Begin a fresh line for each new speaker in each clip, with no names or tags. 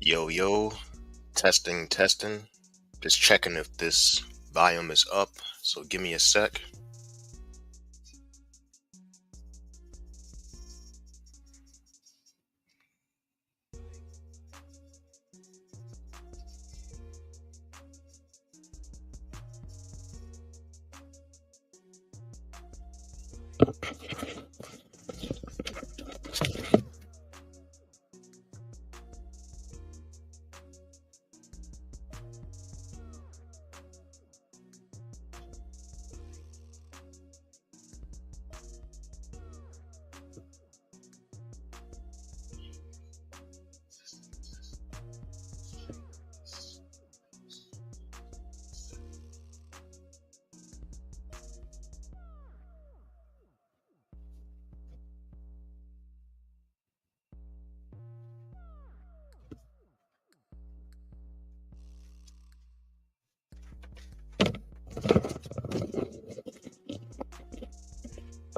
Yo, yo, testing, testing. Just checking if this volume is up. So give me a sec.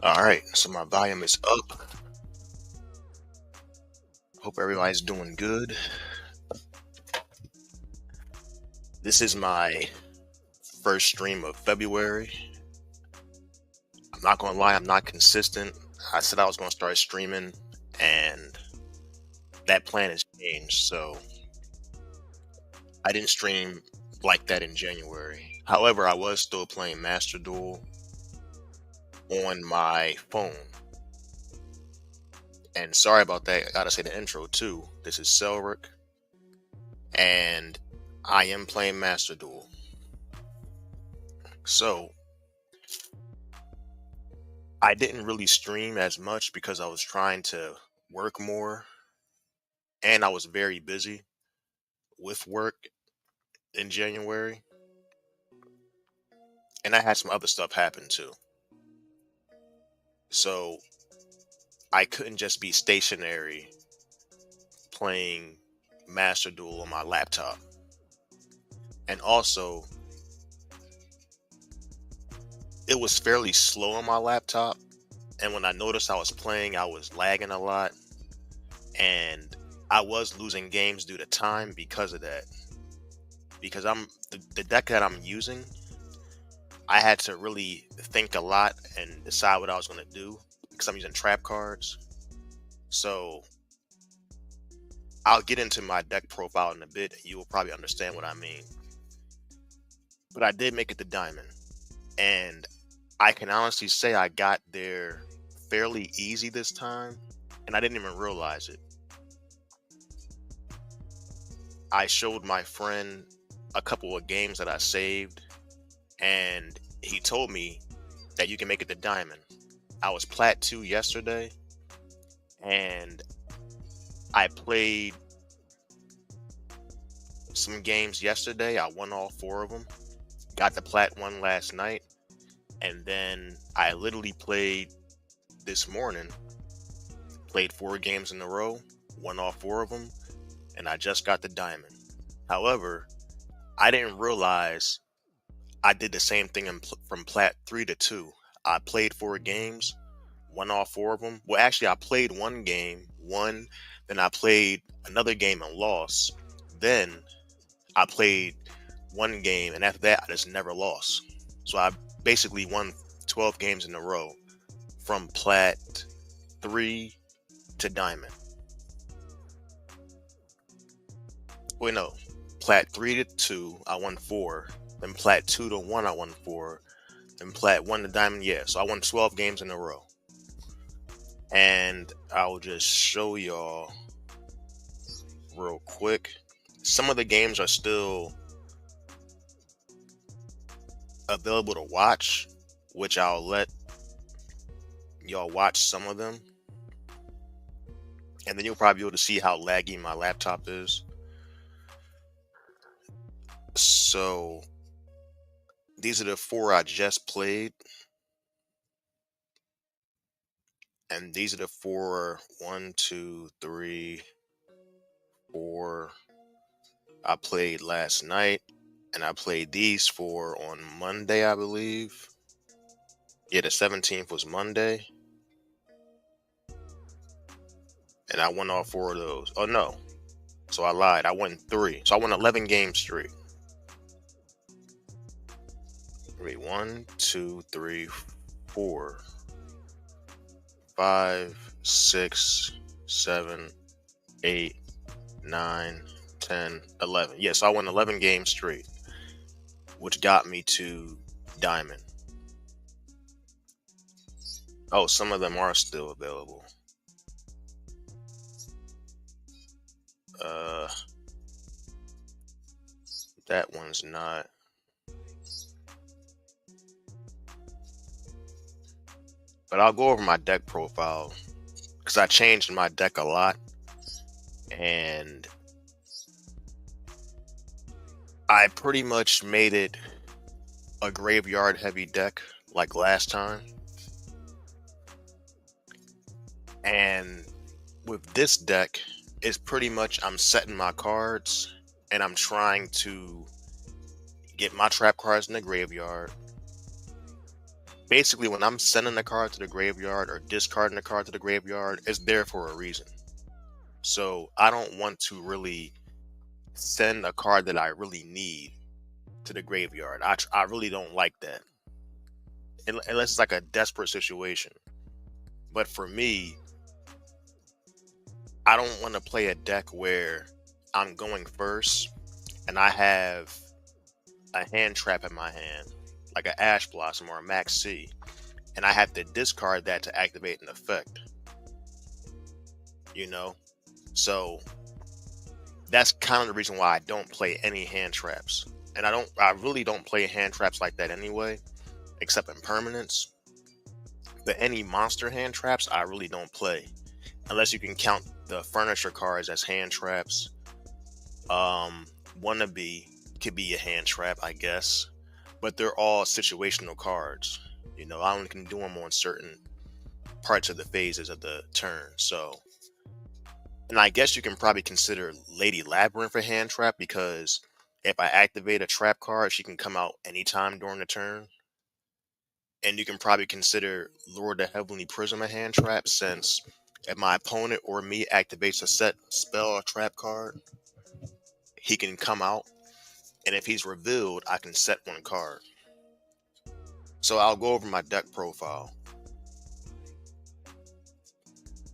All right, so my volume is up. Hope everybody's doing good. This is my first stream of February. I'm not gonna lie, I'm not consistent. I said I was gonna start streaming, and that plan has changed. So I didn't stream like that in January. However, I was still playing Master Duel on my phone. And sorry about that. I gotta say the intro too. This is Selric, and I am playing Master Duel. So I didn't really stream as much because I was trying to work more, and I was very busy with work in January, and I had some other stuff happen too. So I couldn't just be stationary playing Master Duel on my laptop. And also, it was fairly slow on my laptop, and when I noticed I was playing, I was lagging a lot, and I was losing games due to time because of that. Because the deck that I'm using, I had to really think a lot and decide what I was going to do because I'm using trap cards. So I'll get into my deck profile in a bit, and you will probably understand what I mean. But I did make it to Diamond, and I can honestly say I got there fairly easy this time, and I didn't even realize it. I showed my friend a couple of games that I saved, and he told me that you can make it to Diamond. I was Plat 2 yesterday, and I played some games yesterday. I won all 4 of them. Got the Plat 1 last night, and then I literally played this morning. Played 4 games in a row, won all 4 of them, and I just got the Diamond. However, I didn't realize I did the same thing from Plat 3 to 2. I played 4 games, won all 4 of them. Well, actually, I played 1 game, won. Then I played another game and lost. Then I played 1 game, and after that, I just never lost. So I basically won 12 games in a row from Plat 3 to Diamond. Wait, no. Plat 3 to 2, I won 4. Then Plat 2 to 1, I won 4. Then Plat 1 to Diamond, yeah. So I won 12 games in a row. And I'll just show y'all real quick. Some of the games are still available to watch, which I'll let y'all watch some of them. And then you'll probably be able to see how laggy my laptop is. So these are the 4 I just played. And these are the 4, 1, 2, 3, 4 I played last night. And I played these 4 on Monday, I believe. Yeah, the 17th was Monday. And I won all 4 of those. Oh, no. So I lied. I won 3. So I won 11 games straight. Wait, 1, 2, 3, 4, 5, 6, 7, 8, 9, 10, 11. Yes, I won 11 games straight, which got me to Diamond. Oh, some of them are still available. Uh, that one's not. But I'll go over my deck profile because I changed my deck a lot, and I pretty much made it a graveyard heavy deck like last time. And with this deck, it's pretty much I'm setting my cards and I'm trying to get my trap cards in the graveyard. Basically, when I'm sending the card to the graveyard or discarding the card to the graveyard, it's there for a reason. So I don't want to really send a card that I really need to the graveyard. I really don't like that. Unless it's like a desperate situation. But for me, I don't want to play a deck where I'm going first and I have a hand trap in my hand, like an Ash Blossom or a Max C, and I have to discard that to activate an effect. You know? So that's kind of the reason why I don't play any hand traps. And I really don't play hand traps like that anyway, except in permanents. But any monster hand traps I really don't play. Unless you can count the furniture cards as hand traps. Wannabe could be a hand trap, I guess. But they're all situational cards. You know, I only can do them on certain parts of the phases of the turn. So, and I guess you can probably consider Lady Labyrinth a hand trap because if I activate a trap card, she can come out anytime during the turn. And you can probably consider Lord of Heavenly Prism a hand trap since if my opponent or me activates a set spell or trap card, he can come out. And if he's revealed, I can set one card. So I'll go over my deck profile.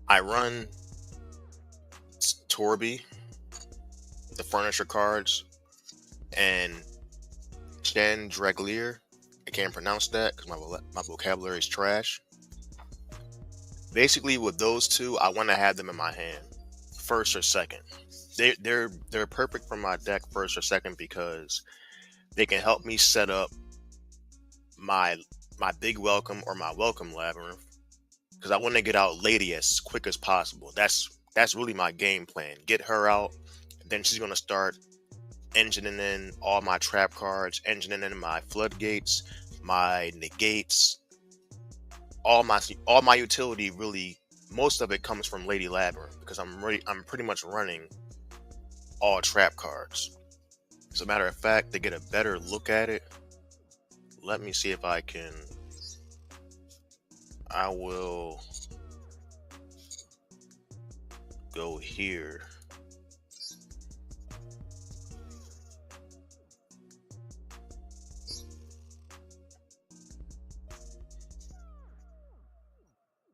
I run Torby, the furniture cards, and Chen Draglier. I can't pronounce that because my vocabulary is trash. Basically, with those two, I want to have them in my hand, first or second. They're perfect for my deck, first or second, because they can help me set up my big welcome or my welcome labyrinth. Because I want to get out Lady as quick as possible. That's really my game plan. Get her out, then she's gonna start engineering in all my trap cards, engineering in my floodgates, my negates, all my utility. Really, most of it comes from Lady Labyrinth because I'm pretty much running all trap cards. As a matter of fact, to get a better look at it, let me see if I can. I will go here.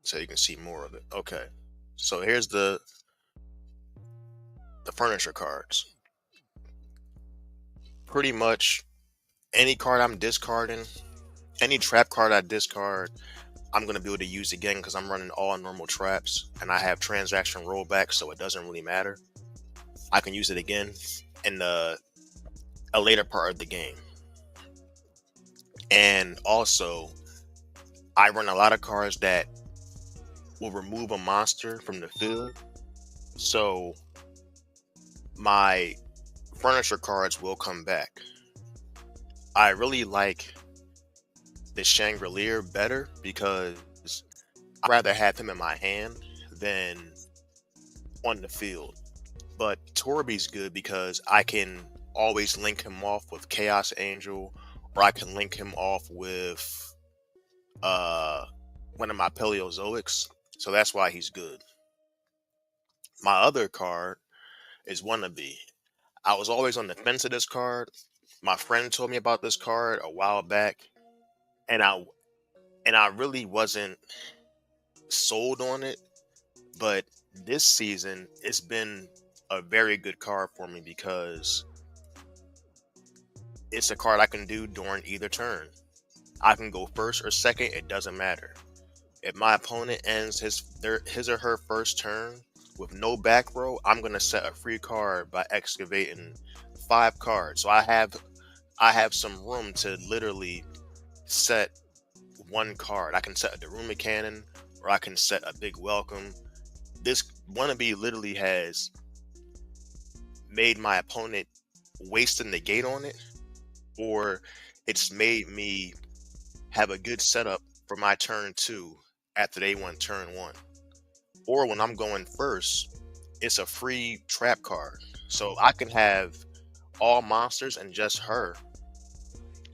So you can see more of it. Okay. So here's the furniture cards. Pretty much any card I'm discarding, any trap card I discard, I'm going to be able to use again because I'm running all normal traps and I have transaction rollback, so it doesn't really matter. I can use it again in a later part of the game. And also, I run a lot of cards that will remove a monster from the field. So my furniture cards will come back. I really like the Chandelier better because I'd rather have him in my hand than on the field. But Torby's good because I can always link him off with Chaos Angel, or I can link him off with one of my Paleozoics. So that's why he's good. My other card is Wannabe. I was always on the fence of this card. My friend told me about this card a while back, and I really wasn't sold on it. But this season, it's been a very good card for me because it's a card I can do during either turn. I can go first or second, it doesn't matter. If my opponent ends his or her first turn with no back row, I'm gonna set a free card by excavating 5 cards. So I have some room to literally set one card. I can set a Daruma Cannon, or I can set a big welcome. This Wannabe literally has made my opponent waste a negate on it, or it's made me have a good setup for my turn 2 after they won turn 1. Or when I'm going first, it's a free trap card. So I can have all monsters and just her.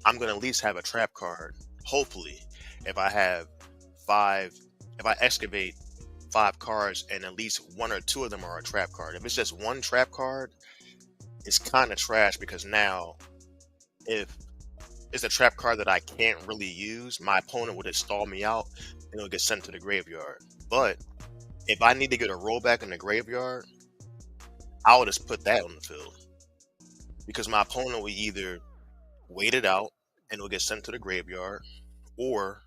I'm gonna at least have a trap card. Hopefully, if I have five, if I excavate 5 cards and at least 1 or 2 of them are a trap card. If it's just one trap card, it's kind of trash because now if it's a trap card that I can't really use, my opponent would install me out and it'll get sent to the graveyard. But if I need to get a rollback in the graveyard, I'll just put that on the field because my opponent will either wait it out and it'll get sent to the graveyard, or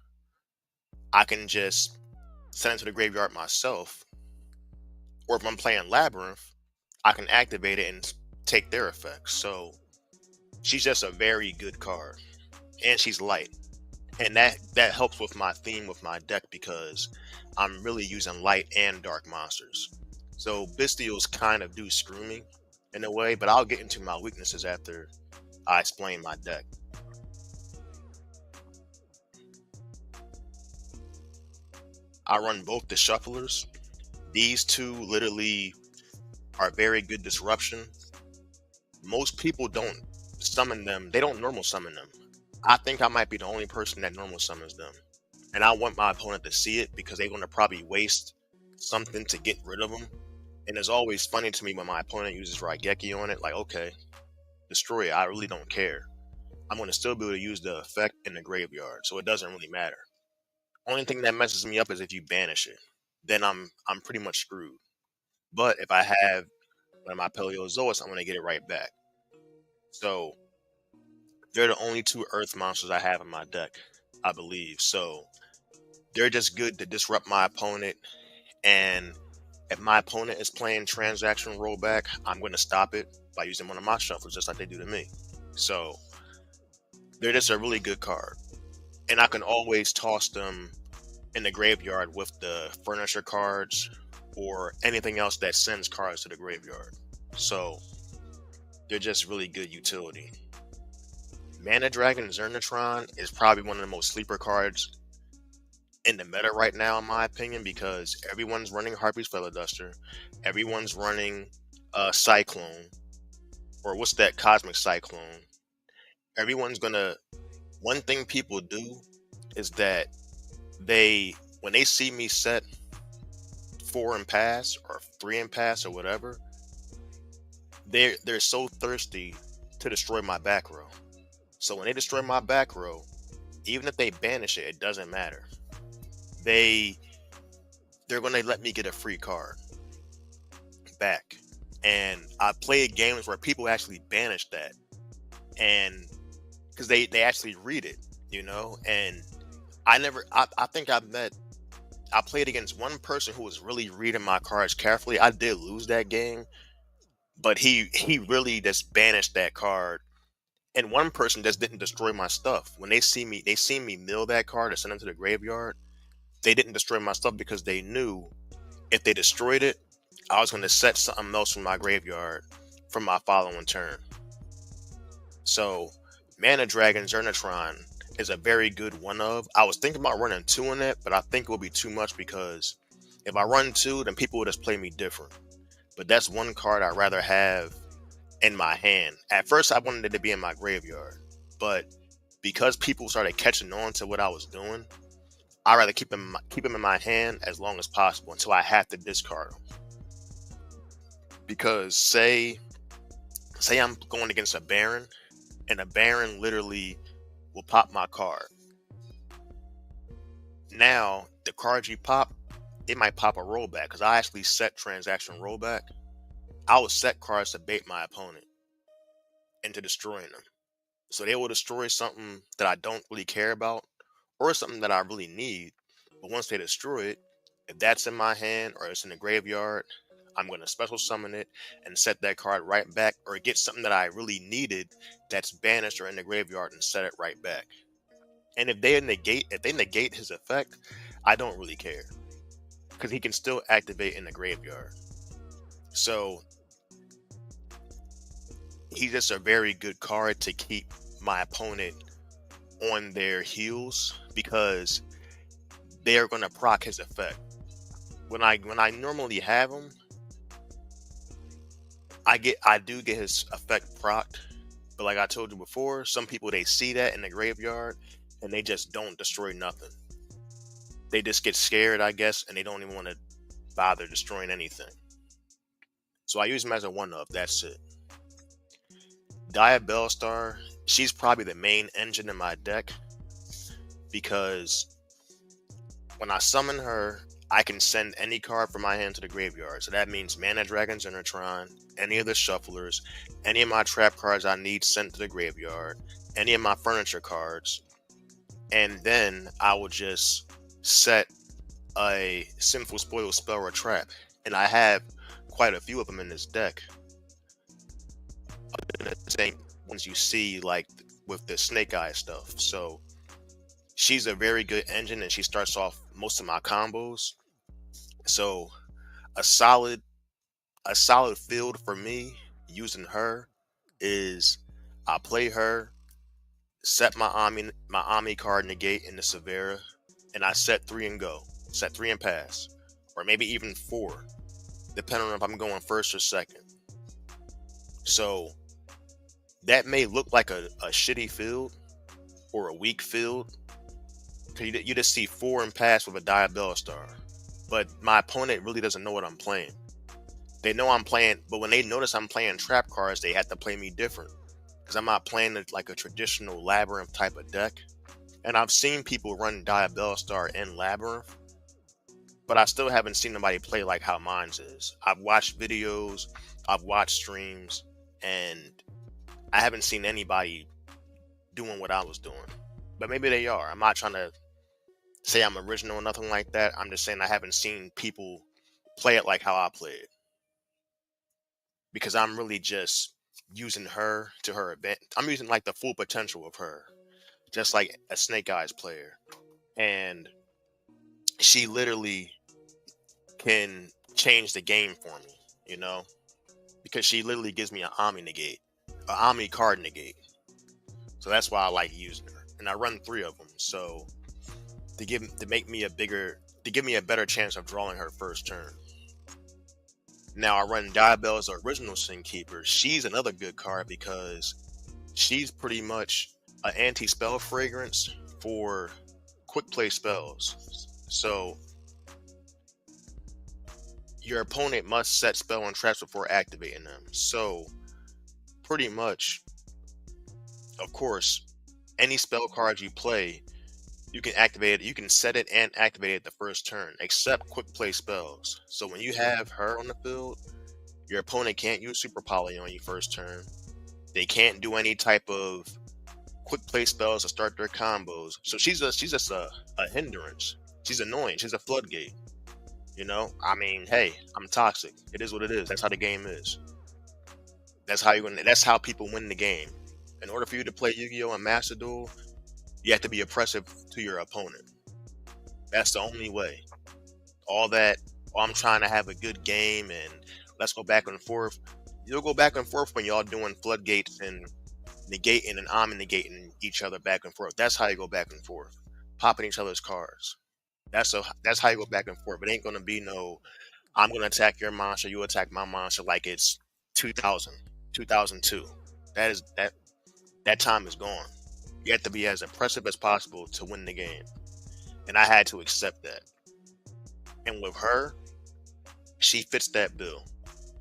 I can just send it to the graveyard myself. Or if I'm playing Labyrinth, I can activate it and take their effects. So she's just a very good card, and she's light, and that helps with my theme with my deck because I'm really using light and dark monsters. So Bestials kind of do screw me in a way, but I'll get into my weaknesses after I explain my deck. I run both the shufflers. These two literally are very good disruption. Most people don't summon them. They don't normal summon them. I think I might be the only person that normal summons them. And I want my opponent to see it because they're going to probably waste something to get rid of them. And it's always funny to me when my opponent uses Raigeki on it. Like, okay, destroy it. I really don't care. I'm going to still be able to use the effect in the graveyard. So it doesn't really matter. Only thing that messes me up is if you banish it. Then I'm pretty much screwed. But if I have one of my Paleozoics, I'm going to get it right back. So they're the only 2 Earth monsters I have in my deck, I believe. So they're just good to disrupt my opponent. And if my opponent is playing transaction rollback, I'm going to stop it by using one of my shuffles, just like they do to me. So they're just a really good card. And I can always toss them in the graveyard with the furniture cards or anything else that sends cards to the graveyard. So they're just really good utility. Mana Dragon Zernatron is probably one of the most sleeper cards in the meta right now, in my opinion, because everyone's running Harpy's Feather Duster, everyone's running Cyclone, or what's that, Cosmic Cyclone. Everyone's gonna. One thing people do is that when they see me set 4 and pass or 3 and pass or whatever, they're so thirsty to destroy my back row. So when they destroy my back row, even if they banish it, it doesn't matter. They're gonna let me get a free card back. And I played games where people actually banish that, and because they actually read it, and I think I played against one person who was really reading my cards carefully. I did lose that game, but he really just banished that card. And one person just didn't destroy my stuff. When they see me mill that card and send it to the graveyard, they didn't destroy my stuff because they knew if they destroyed it, I was going to set something else from my graveyard from my following turn. So Mana Dragon Zernatron is a very good one of. I was thinking about running 2 in it, but I think it will be too much because if I run 2, then people will just play me different. But that's one card I'd rather have in my hand. At first, I wanted it to be in my graveyard, but because people started catching on to what I was doing, I'd rather keep him in my hand as long as possible until I have to discard him. Because say I'm going against a Baron, and a Baron literally will pop my card. Now the cards you pop, it might pop a rollback because I actually set transaction rollback. I will set cards to bait my opponent into destroying them. So they will destroy something that I don't really care about or something that I really need. But once they destroy it, if that's in my hand or it's in the graveyard, I'm going to special summon it and set that card right back, or get something that I really needed that's banished or in the graveyard and set it right back. And if they negate his effect, I don't really care because he can still activate in the graveyard. So he's just a very good card to keep my opponent on their heels because they are going to proc his effect. When I normally have him, I do get his effect procced, but like I told you before, some people they see that in the graveyard and they just don't destroy nothing. They just get scared, I guess, and they don't even want to bother destroying anything. So I use him as a one-up. That's it. Diabellstar, she's probably the main engine in my deck because when I summon her, I can send any card from my hand to the graveyard. So that means Mana Dragon's Intertron, any of the shufflers, any of my trap cards I need sent to the graveyard, any of my furniture cards, and then I will just set a Sinful Spoil spell or trap. And I have quite a few of them in this deck. The same ones you see like with the Snake Eye stuff. So she's a very good engine and she starts off most of my combos. So a solid field for me using her is I play her, set my Ami card negate in the Severa, and I set 3 and go. Set 3 and pass. Or maybe even 4, depending on if I'm going first or second. So that may look like a shitty field or a weak field. You just see 4 and pass with a Diabellstar. But my opponent really doesn't know what I'm playing. They know I'm playing, but when they notice I'm playing trap cards, they have to play me different. Because I'm not playing like a traditional Labyrinth type of deck. And I've seen people run Diabellstar in Labyrinth, but I still haven't seen nobody play like how mine is. I've watched videos, I've watched streams, and I haven't seen anybody doing what I was doing. But maybe they are. I'm not trying to say I'm original or nothing like that. I'm just saying I haven't seen people play it like how I play it. Because I'm really just using her to her event. I'm using like the full potential of her. Just like a Snake Eyes player. And she literally can change the game for me, you know? Because she literally gives me an Ami negate. An Ami card negate. So that's why I like using her. And I run 3 of them. So to give me a better chance of drawing her first turn. Now I run Diabell's original Sin Keeper. She's another good card because she's pretty much an anti-spell fragrance for quick play spells. So your opponent must set spell and traps before activating them. So pretty much, of course, any spell card you play, you can activate it. You can set it and activate it the first turn, except quick play spells. So when you have her on the field, your opponent can't use Super Poly on you first turn. They can't do any type of quick play spells to start their combos. So she's just a hindrance. She's annoying. She's a floodgate. You know, I mean, hey, I'm toxic. It is what it is. That's how the game is. That's how people win the game. In order for you to play Yu-Gi-Oh! And Master Duel, you have to be oppressive to your opponent. That's the only way. All that, I'm trying to have a good game and let's go back and forth. You'll go back and forth when y'all doing floodgates and negating and I'm negating each other back and forth. That's how you go back and forth. Popping each other's cards. That's how you go back and forth. It ain't gonna be no, I'm gonna attack your monster, you attack my monster like it's 2000, 2002. That time is gone. You have to be as oppressive as possible to win the game. And I had to accept that. And with her, she fits that bill.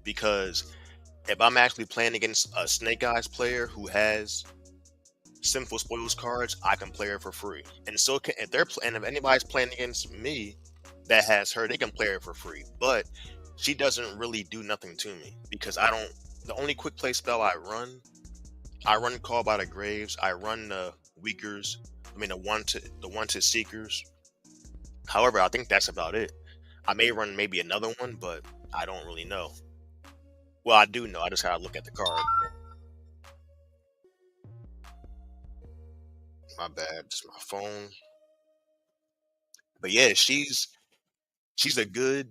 because if I'm actually playing against a Snake Eyes player who has Sinful Spoils cards, I can play her for free. And so can, if they're and if anybody's playing against me that has her, they can play her for free. But she doesn't really do nothing to me because I don't. The only quick play spell I run Call by the Graves. I run the Weakers. I mean the wanted Seekers. However, I think that's about it. I may run maybe another one, but I don't really know. Well, I do know. I just gotta look at the card. My bad. Just my phone. But yeah, she's a good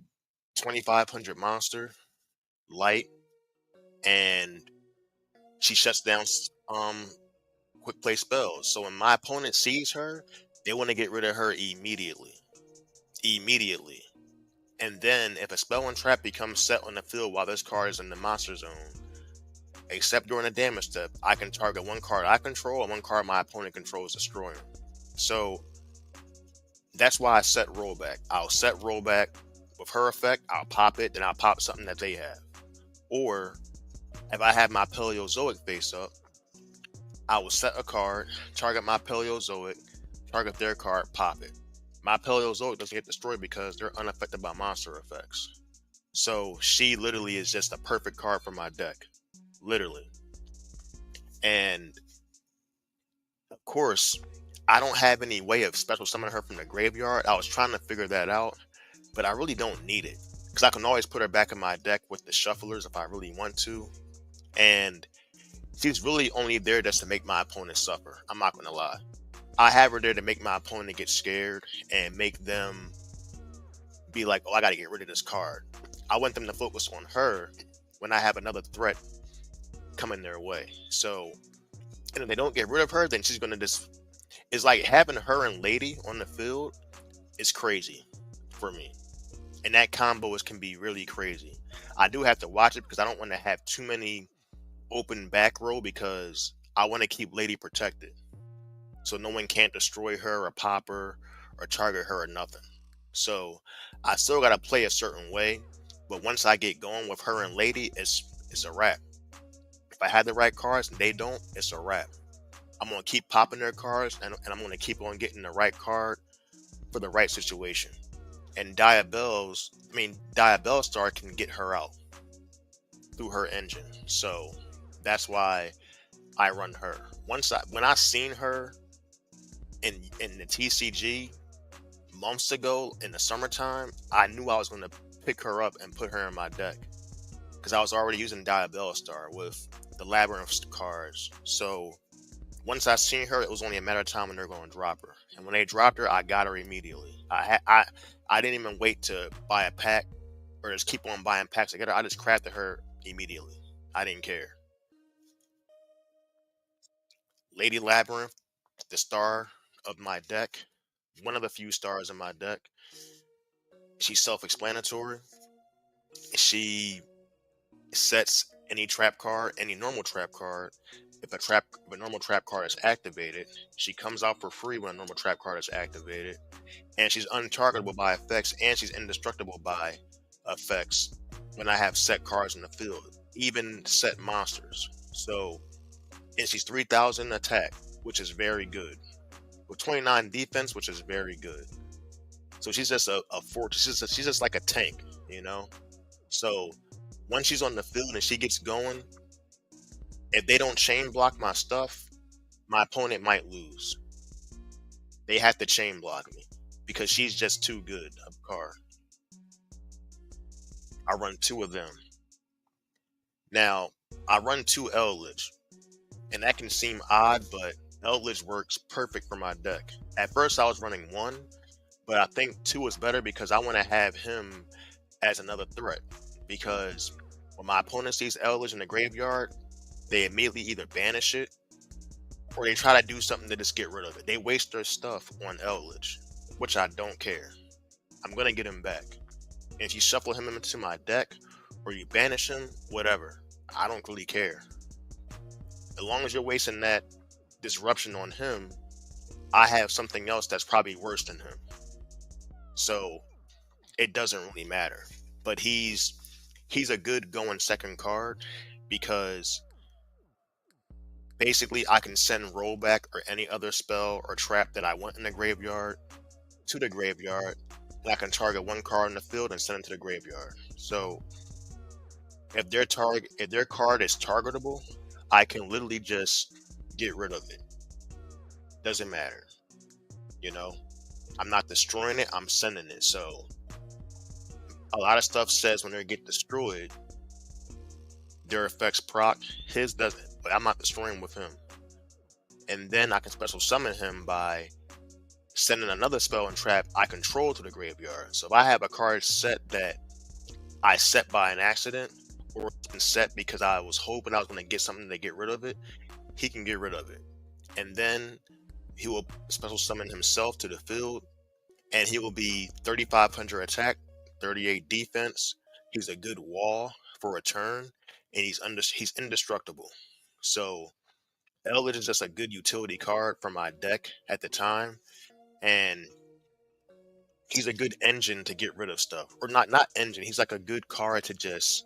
2500 monster, light, and she shuts down quick play spells. So when my opponent sees her, they want to get rid of her immediately. Immediately. And then if a spell and trap becomes set on the field while this card is in the monster zone, except during a damage step, I can target one card I control and one card my opponent controls, destroying. So that's why I set rollback. I'll set rollback with her effect, I'll pop it, then I'll pop something that they have. Or if I have my Paleozoic face up, I will set a card, target my Paleozoic, target their card, pop it. My Paleozoic doesn't get destroyed because they're unaffected by monster effects. So she literally is just a perfect card for my deck. Literally. And of course, I don't have any way of special summoning her from the graveyard. I was trying to figure that out, but I really don't need it. Because I can always put her back in my deck with the shufflers if I really want to. And she's really only there just to make my opponent suffer. I'm not going to lie. I have her there to make my opponent get scared and make them be like, oh, I got to get rid of this card. I want them to focus on her when I have another threat coming their way. So, and if they don't get rid of her, then she's going to just. It's like having her and Lady on the field is crazy for me. And that combo can be really crazy. I do have to watch it because I don't want to have too many open back row because I want to keep Lady protected. So no one can't destroy her or pop her or target her or nothing. So I still gotta play a certain way, but once I get going with her and Lady, it's a wrap. If I have the right cards and they don't, it's a wrap. I'm gonna keep popping their cards and I'm gonna keep on getting the right card for the right situation. And Diabell Star can get her out through her engine. So that's why I run her. When I seen her in the TCG months ago in the summertime, I knew I was going to pick her up and put her in my deck because I was already using Diabell Star with the Labyrinth cards. So once I seen her, it was only a matter of time when they're going to drop her. And when they dropped her, I got her immediately. I didn't even wait to buy a pack or just keep on buying packs to get her. I just crafted her immediately. I didn't care. Lady Labyrinth, the star of my deck, one of the few stars in my deck. She's self-explanatory. She sets any trap card, any normal trap card. If a normal trap card is activated, she comes out for free when a normal trap card is activated, and she's untargetable by effects, and she's indestructible by effects when I have set cards in the field, even set monsters. So, and she's 3000 attack, which is very good, with 29 defense, which is very good. So she's just a fortress. She's just like a tank, you know. So once she's on the field and she gets going, if they don't chain block my stuff, my opponent might lose. They have to chain block me because she's just too good of a card. I run two of them. Now I run two Eldritch, and that can seem odd, but Eldritch works perfect for my deck. At first I was running one, but I think two is better because I want to have him as another threat. Because when my opponent sees Eldritch in the graveyard, they immediately either banish it or they try to do something to just get rid of it. They waste their stuff on Eldritch, which I don't care. I'm going to get him back. And if you shuffle him into my deck or you banish him, whatever. I don't really care. As long as you're wasting that disruption on him, I have something else that's probably worse than him. So it doesn't really matter. But he's he's a good going second card because basically I can send rollback or any other spell or trap that I want in the graveyard to the graveyard, and I can target one card in the field and send it to the graveyard. So if their card is targetable, I can literally just get rid of it. Doesn't matter, you know. I'm not destroying it, I'm sending it. So a lot of stuff says when they get destroyed, their effects proc, his doesn't. But I'm not destroying with him. And then I can special summon him by sending another spell and trap I control to the graveyard. So if I have a card set that I set by an accident, or set because I was hoping I was going to get something to get rid of it, he can get rid of it. And then he will special summon himself to the field, and he will be 3,500 attack, 38 defense. He's a good wall for a turn, and he's indestructible. So Eldritch is just a good utility card for my deck at the time, and he's a good engine to get rid of stuff. Or not engine, he's like a good card to just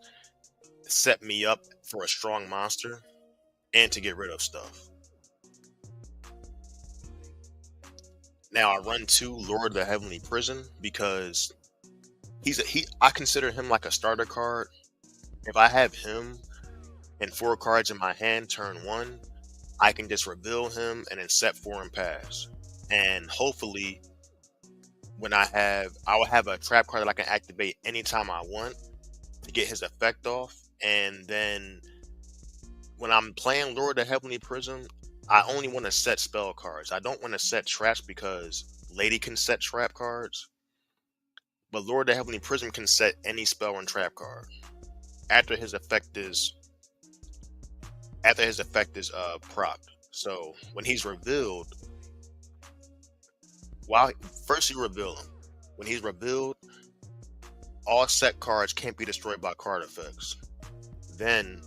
set me up for a strong monster and to get rid of stuff. Now I run 2 Lord of the Heavenly Prison because I consider him like a starter card. If I have him and 4 cards in my hand turn 1, I can just reveal him and then set 4 and pass. And hopefully I will have a trap card that I can activate anytime I want to get his effect off. And then when I'm playing Lord of the Heavenly Prism, I only want to set spell cards. I don't want to set traps because Lady can set trap cards. But Lord of the Heavenly Prism can set any spell and trap card after his effect is procced. So when he's revealed, first you reveal him. When he's revealed, all set cards can't be destroyed by card effects. Then,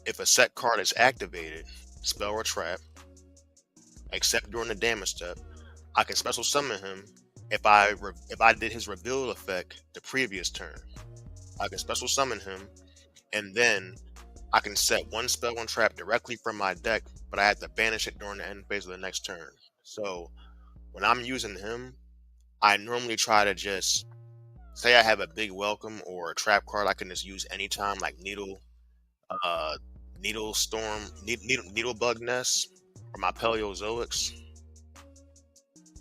if a set card is activated, spell or trap, except during the damage step, I can special summon him if I did his reveal effect the previous turn. I can special summon him, and then I can set 1 spell and trap directly from my deck, but I have to banish it during the end phase of the next turn. So when I'm using him, I normally try to just say I have a big welcome or a trap card I can just use anytime, like Needle Storm, Needle Bug Nest, or my Paleozoics.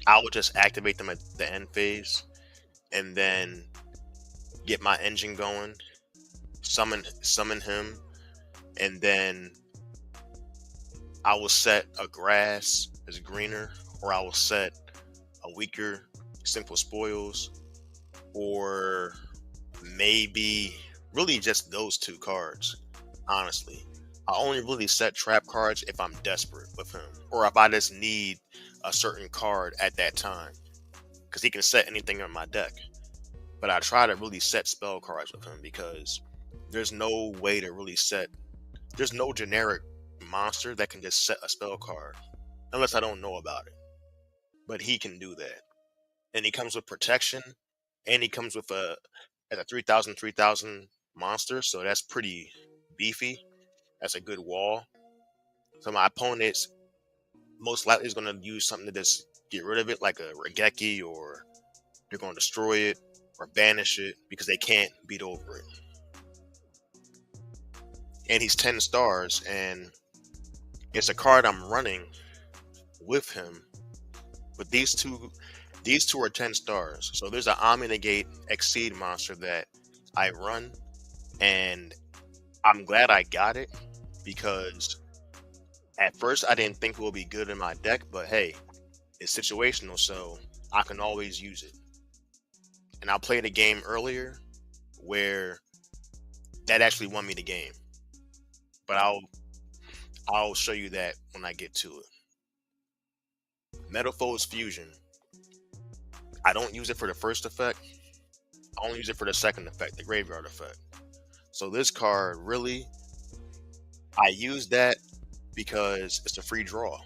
I would just activate them at the end phase and then get my engine going, summon him, and then I will set a grass as greener, or I will set a weaker simple spoils, or maybe really just those 2 cards. Honestly, I only really set trap cards if I'm desperate with him, or if I just need a certain card at that time, because he can set anything on my deck. But I try to really set spell cards with him because there's no way to really set. There's no generic monster that can just set a spell card unless I don't know about it. But he can do that, and he comes with protection, and he comes with as a 3,000 monster, so that's pretty beefy. That's a good wall. So my opponent's most likely is going to use something to just get rid of it, like a Regeki, or they're going to destroy it or banish it because they can't beat over it. And he's 10 stars, and it's a card I'm running with him. But these two are 10 stars. So there's an Omni-Negate Exceed monster that I run, and I'm glad I got it because at first I didn't think it would be good in my deck, but hey, it's situational, so I can always use it. And I played a game earlier where that actually won me the game, but I'll show you that when I get to it. Metalfoes Fusion. I don't use it for the first effect. I only use it for the second effect, the graveyard effect. So this card, really, I use that because it's a free draw.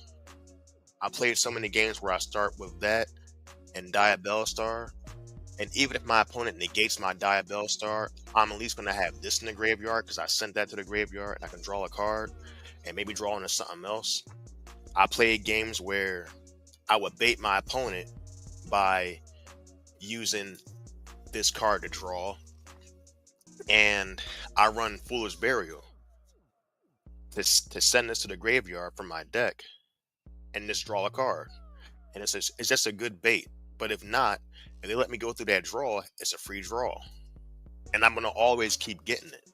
I played so many games where I start with that and Diabellstar, And even if my opponent negates my Diabell Star, I'm at least going to have this in the graveyard because I sent that to the graveyard and I can draw a card and maybe draw into something else. I played games where I would bait my opponent by using this card to draw, and I run Foolish Burial to send this to the graveyard from my deck and just draw a card. And it's just a good bait. But if not, if they let me go through that draw, it's a free draw. And I'm going to always keep getting it.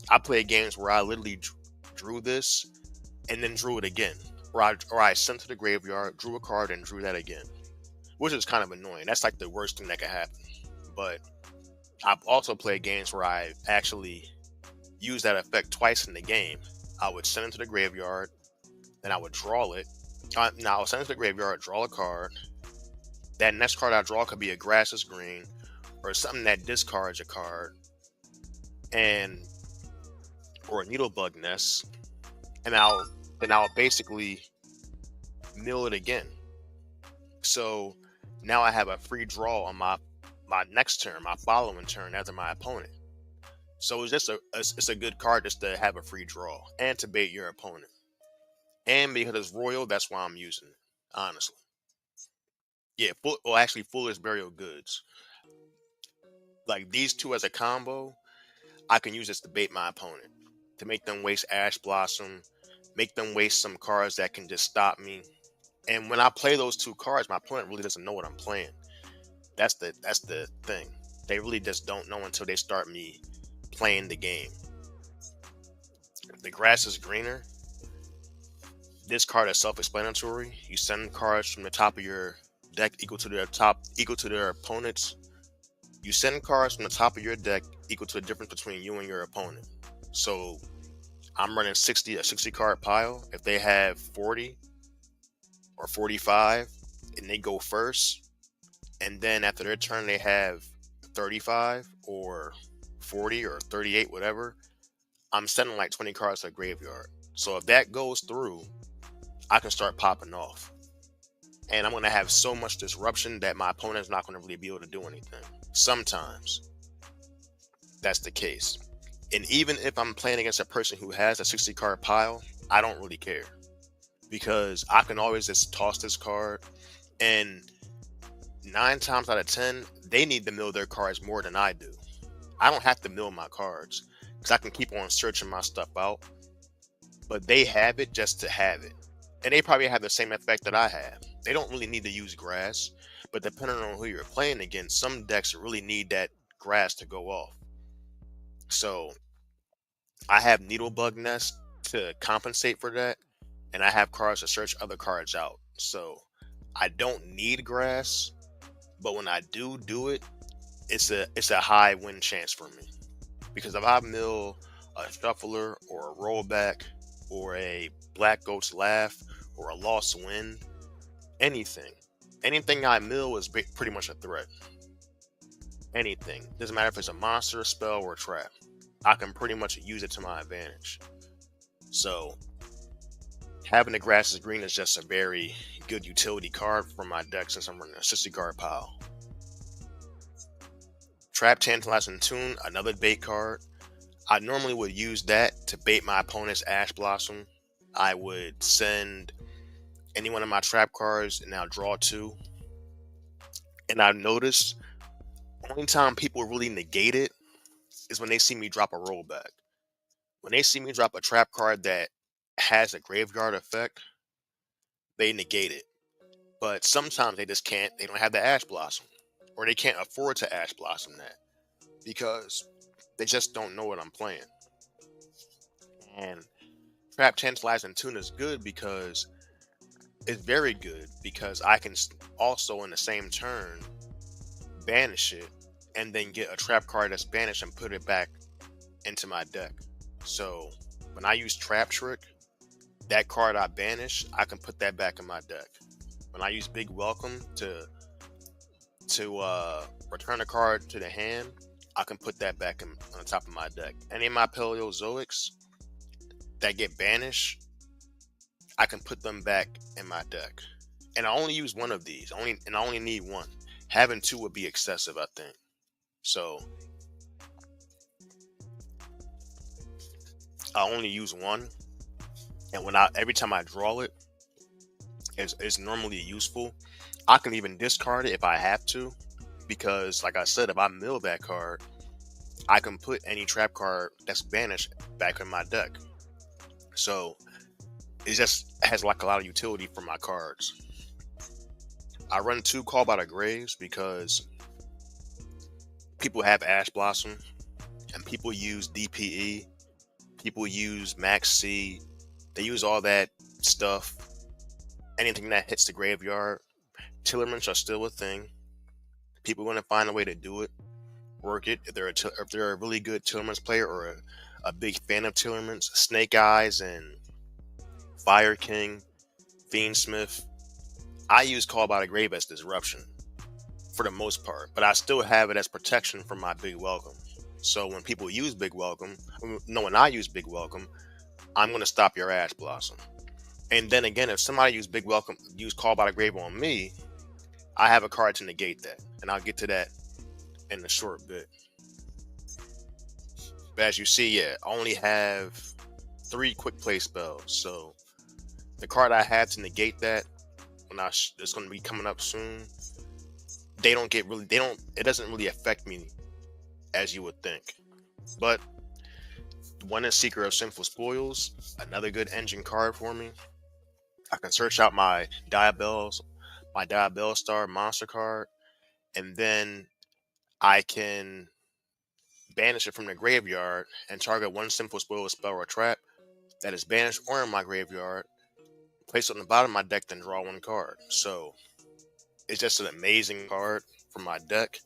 I played games where I literally drew this and then drew it again. Or I sent to the graveyard, drew a card, and drew that again. Which is kind of annoying. That's like the worst thing that could happen. But I've also played games where I actually used that effect twice in the game. I would send it to the graveyard, then I would draw it. Now I'll send it to the graveyard, draw a card. That next card I draw could be a Grass's Green or something that discards a card, and or a Needlebug Nest, and I'll basically mill it again. So now I have a free draw on my next turn, my following turn after my opponent. So it's a good card just to have a free draw and to bait your opponent. And because it's royal, that's why I'm using it, honestly. Yeah, actually, Foolish Burial Goods. Like these two as a combo, I can use this to bait my opponent, to make them waste Ash Blossom, make them waste some cards that can just stop me. And when I play those two cards, my opponent really doesn't know what I'm playing. That's the thing. They really just don't know until they start me playing the game. The Grass is Greener. This card is self-explanatory. You send cards from the top of your deck equal to their opponent's. You send cards from the top of your deck equal to the difference between you and your opponent. So I'm running a 60 card pile. If they have 40 or 45 and they go first, and then after their turn they have 35 or 40 or 38, whatever, I'm sending like 20 cards to the graveyard. So if that goes through, I can start popping off. And I'm going to have so much disruption that my opponent's not going to really be able to do anything. Sometimes that's the case. And even if I'm playing against a person who has a 60 card pile, I don't really care. Because I can always just toss this card, and 9 times out of 10, they need to mill their cards more than I do. I don't have to mill my cards because I can keep on searching my stuff out. But they have it just to have it. And they probably have the same effect that I have. They don't really need to use grass, but depending on who you're playing against, some decks really need that grass to go off. So I have Needlebug Nest to compensate for that, and I have cards to search other cards out. So I don't need grass, but when I do it, it's a high win chance for me. Because if I mill a Shuffler or a Rollback or a Black Goat's Laugh or a Lost Wind, anything I mill is pretty much a threat. Anything. Doesn't matter if it's a monster, a spell, or a trap. I can pretty much use it to my advantage. So having the Grass is Green is just a very good utility card for my deck since I'm running a 60 card pile. Trap Tantalizing Tune, another bait card. I normally would use that to bait my opponent's Ash Blossom. I would send any one of my trap cards and I'll draw 2. And I've noticed only time people really negate it is when they see me drop a rollback. When they see me drop a trap card that has a graveyard effect, they negate it. But sometimes they just can't. They don't have the Ash Blossom, or they can't afford to Ash Blossom that because they just don't know what I'm playing. And Trap Tantalizing Tune is good because it's very good because I can also in the same turn banish it and then get a trap card that's banished and put it back into my deck. So when I use Trap Trick, that card I banish, I can put that back in my deck. When I use Big Welcome to return a card to the hand, I can put that back on the top of my deck. Any of my Paleozoics that get banished, I can put them back in my deck. And I only use one of these. I only need one. Having two would be excessive, I think. So I only use one, and every time I draw it, it's normally useful. I can even discard it if I have to, because like I said, if I mill that card, I can put any trap card that's banished back in my deck. So it just has like a lot of utility for my cards. I run two Call by the Graves because people have Ash Blossom and people use DPE, people use Max C, they use all that stuff. Anything that hits the graveyard, Tillerments are still a thing. People are going to find a way to do it, work it. If they're a really good Tillerments player or a big fan of Tillerments, Snake Eyes and Fire King, Fiendsmith. I use Call by the Grave as disruption for the most part, but I still have it as protection from my Big Welcome. So when people use Big Welcome, when I use Big Welcome, I'm going to stop your Ash Blossom. And then again, if somebody use Call by the Grave on me, I have a card to negate that, and I'll get to that in a short bit. But as you see, I only have 3 quick play spells. So the card I have to negate that, it's going to be coming up soon. It doesn't really affect me as you would think. But one is Seeker of Sinful Spoils, another good engine card for me. I can search out my Diabell Star monster card, and then I can banish it from the graveyard and target one Sinful Spoil spell or trap that is banished or in my graveyard, place it on the bottom of my deck, then draw one card. So it's just an amazing card for my deck.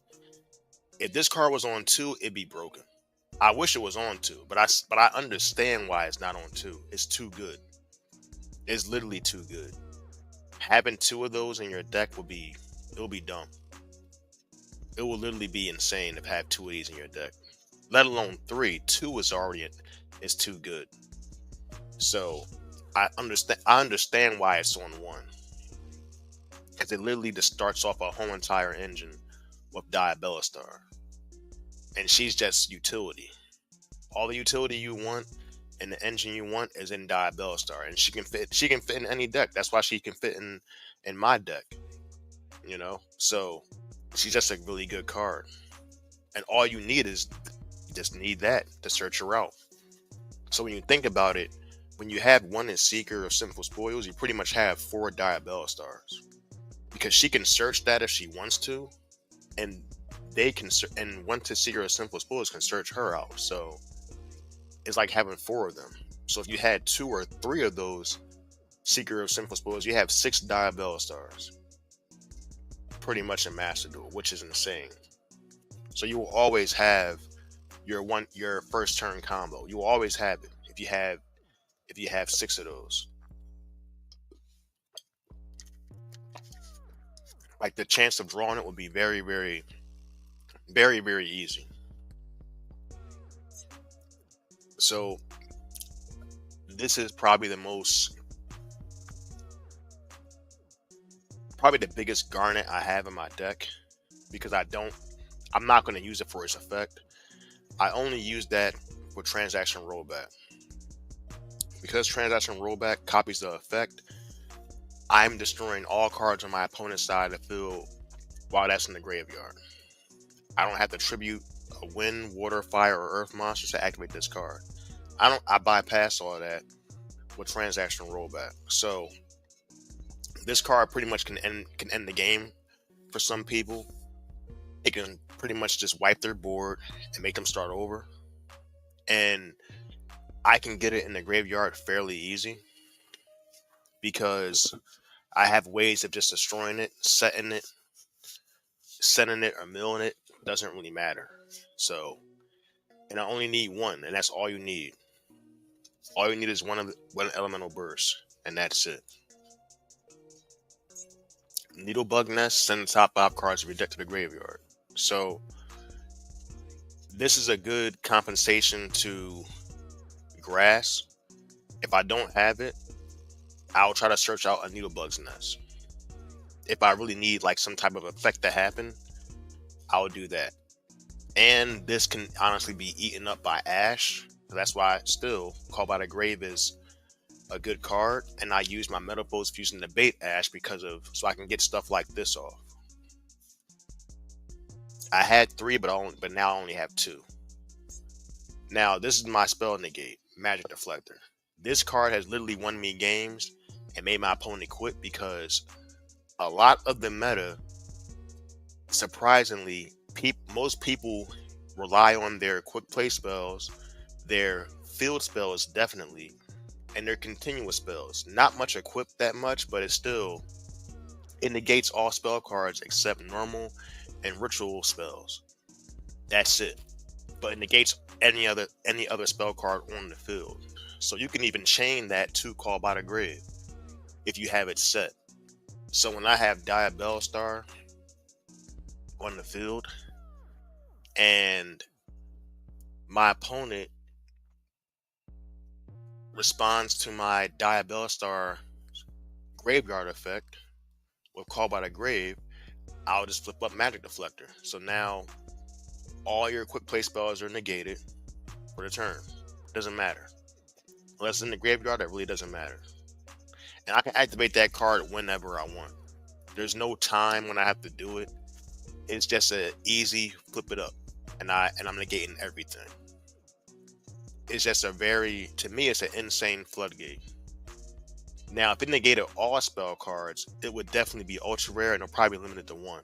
If this card was on 2, it'd be broken. I wish it was on 2, but I understand why it's not on 2. It's too good. It's literally too good. Having 2 of those in your deck will be dumb. It will literally be insane to have 2 of these in your deck. Let alone 3. 2 is too good. So I understand why it's on 1. Because it literally just starts off a whole entire engine with Diabella Star. And she's just utility. All the utility you want and the engine you want is in Diabella Star. And she can fit in any deck. That's why she can fit in my deck. So she's just a really good card. And all you need is just need that to search her out. So when you think about it, when you have one in Seeker of Sinful Spoils, you pretty much have 4 Diabella Stars. Because she can search that if she wants to, and one to Seeker of Sinful Spoils can search her out. So it's like having 4 of them. So if you had 2 or 3 of those Seeker of Sinful Spoils, you have 6 Diabella Stars. Pretty much in Master Duel, which is insane. So you will always have your first turn combo. You will always have it if you have 6 of those. Like the chance of drawing it would be very, very, very, very easy. So this is probably the biggest garnet I have in my deck, because I'm not going to use it for its effect. I only use that for transaction rollback. Because transaction rollback copies the effect, I'm destroying all cards on my opponent's side of the field while that's in the graveyard. I don't have to tribute a wind, water, fire, or earth monster to activate this card. I bypass all that with transaction rollback. So this card pretty much can end the game for some people. It can pretty much just wipe their board and make them start over. And I can get it in the graveyard fairly easy because I have ways of just destroying it, setting it, or milling it. Doesn't really matter. So, and I only need 1, and that's all you need. All you need is one elemental burst, and that's it. Needlebug Nest, send the top 5 cards of your deck to the graveyard. So this is a good compensation to grass. If I don't have it, I'll try to search out a Needlebug's Nest. If I really need like some type of effect to happen, I'll do that. And this can honestly be eaten up by Ash. So that's why still Call by the Grave is a good card. And I use my Metal Fusion to bait Ash because of so I can get stuff like this off. I had three, but now I only have two. Now this is my spell negate, Magic Deflector. This card has literally won me games and made my opponent quit because a lot of the meta, surprisingly, most people rely on their quick play spells, their field spells definitely, and their continuous spells. Not much equipped that much, but it negates all spell cards except normal and ritual spells. That's it. But it negates any other spell card on the field. So you can even chain that to Call by the Grave if you have it set. So when I have Diabellstar on the field and my opponent responds to my Diabellstar graveyard effect with Call by the Grave, I'll just flip up Magic Deflector. So now all your quick play spells are negated for the turn. Doesn't matter. Unless it's in the graveyard, that really doesn't matter. And I can activate that card whenever I want. There's no time when I have to do it. It's just a easy flip it up. And I'm negating everything. It's just to me, it's an insane floodgate. Now, if it negated all spell cards, it would definitely be ultra rare and it'll probably be limited to one.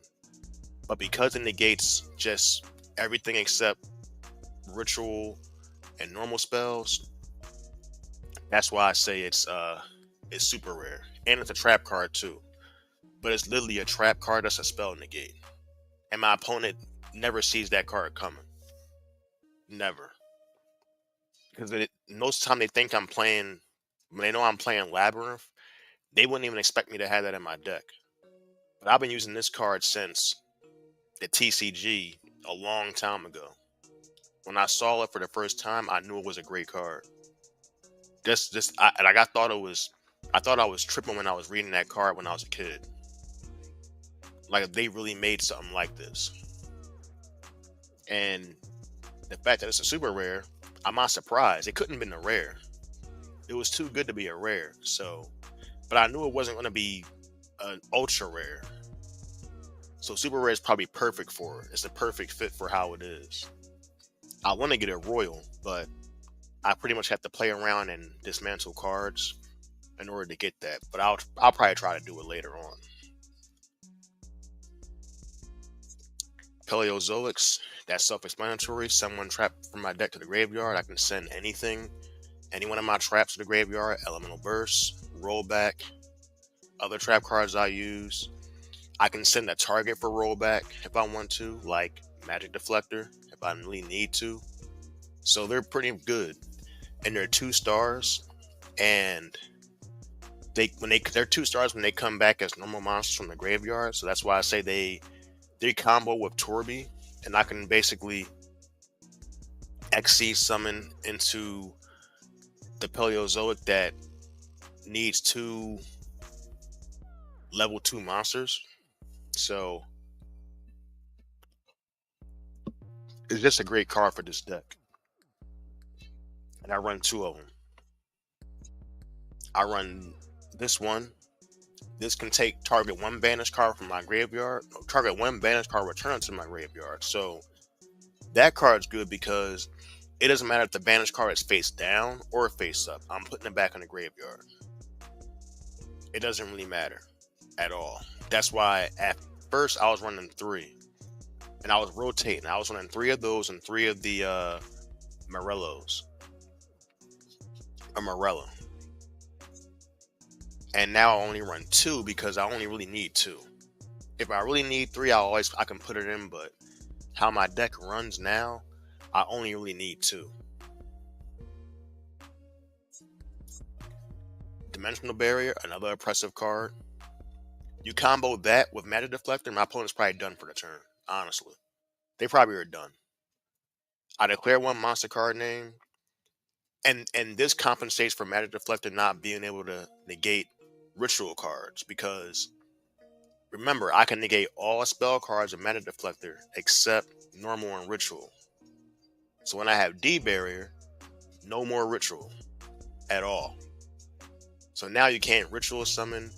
But because it negates just everything except ritual and normal spells, that's why I say it's super rare. And it's a trap card too. But it's literally a trap card that's a spell negate. And my opponent never sees that card coming. Never. Because most of the time they think I'm playing, when they know I'm playing Labyrinth, they wouldn't even expect me to have that in my deck. But I've been using this card since the TCG a long time ago. When I saw it for the first time, I knew it was a great card. I thought I was tripping when I was reading that card when I was a kid. Like they really made something like this. And the fact that it's a super rare, I'm not surprised. It couldn't have been a rare. It was too good to be a rare. So, but I knew it wasn't going to be an ultra rare. So super rare is probably perfect for it. It's the perfect fit for how it is. I want to get a royal, but I pretty much have to play around and dismantle cards in order to get that. But I'll probably try to do it later on. Paleozoics, that's self-explanatory. Someone trapped from my deck to the graveyard. I can send anything, any one of my traps to the graveyard. Elemental Burst, Rollback, other trap cards I use. I can send a target for rollback if I want to, like Magic Deflector, if I really need to. So they're pretty good. And they're 2 stars. And they're 2 stars when they come back as normal monsters from the graveyard. So that's why I say they combo with Torby, and I can basically XC summon into the Paleozoic that needs 2 level 2 monsters. So it's just a great card for this deck. And I run 2 of them. I run this one. This can target 1 banished card from my graveyard. Target 1 banished card return to my graveyard. So that card's good because it doesn't matter if the banished card is face down or face up. I'm putting it back in the graveyard. It doesn't really matter at all. That's why at first I was running 3. And I was rotating. I was running 3 of those and 3 of the Morellos. A Morello. And now I only run 2 because I only really need 2. If I really need 3, I can put it in, but how my deck runs now, I only really need 2. Dimensional Barrier, another oppressive card. You combo that with Magic Deflector, my opponent's probably done for the turn, honestly. They probably are done. I declare 1 monster card name, and this compensates for Magic Deflector not being able to negate ritual cards, because Remember, I can negate all spell cards with Mana Deflector except normal and ritual. So when I have D barrier, no more ritual at all. So now you can't ritual summon,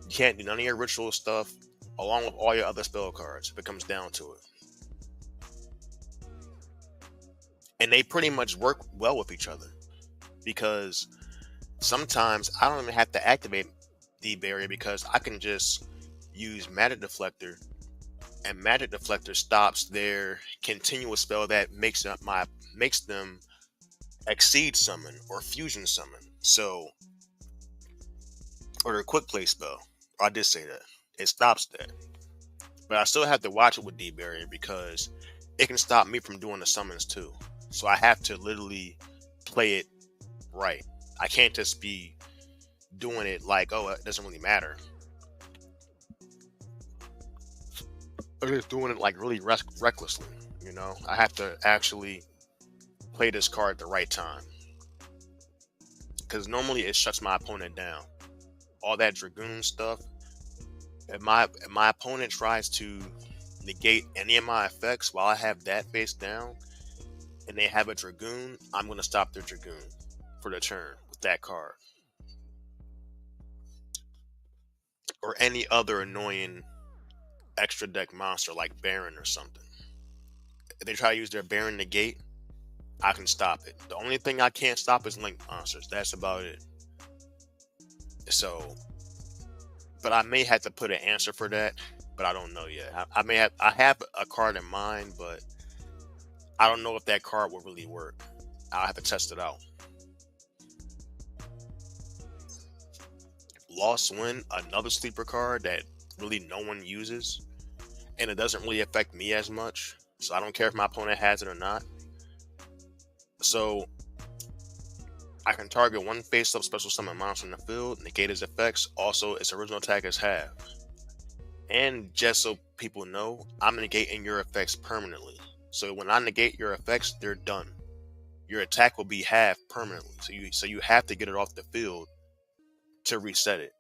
you can't do none of your ritual stuff along with all your other spell cards if it comes down to it. And they pretty much work well with each other because sometimes I don't even have to activate D barrier because I can just use Magic Deflector, and Magic Deflector stops their continuous spell that makes them exceed summon or fusion summon. So, or their quick play spell. I did say that. It stops that. But I still have to watch it with D barrier because it can stop me from doing the summons too. So I have to literally play it right. I can't just be doing it like, oh, it doesn't really matter. Or just doing it like really recklessly, you know? I have to actually play this card at the right time. Because normally it shuts my opponent down. All that Dragoon stuff, if my opponent tries to negate any of my effects while I have that face down, and they have a Dragoon, I'm going to stop their Dragoon for the turn with that card. Or any other annoying extra deck monster like Baron or something. If they try to use their Baron negate, I can stop it. The only thing I can't stop is Link monsters. That's about it. So, but I may have to put an answer for that, but I don't know yet. I have a card in mind, but I don't know if that card will really work. I'll have to test it out. Lost Wind, another sleeper card that really no one uses, and it doesn't really affect me as much, so I don't care if my opponent has it or not. So I can target one face-up special summon monster in the field, negate his effects. Also, its original attack is half. And just so people know, I'm negating your effects permanently. So when I negate your effects, they're done. Your attack will be half permanently. So you have to get it off the field to reset it.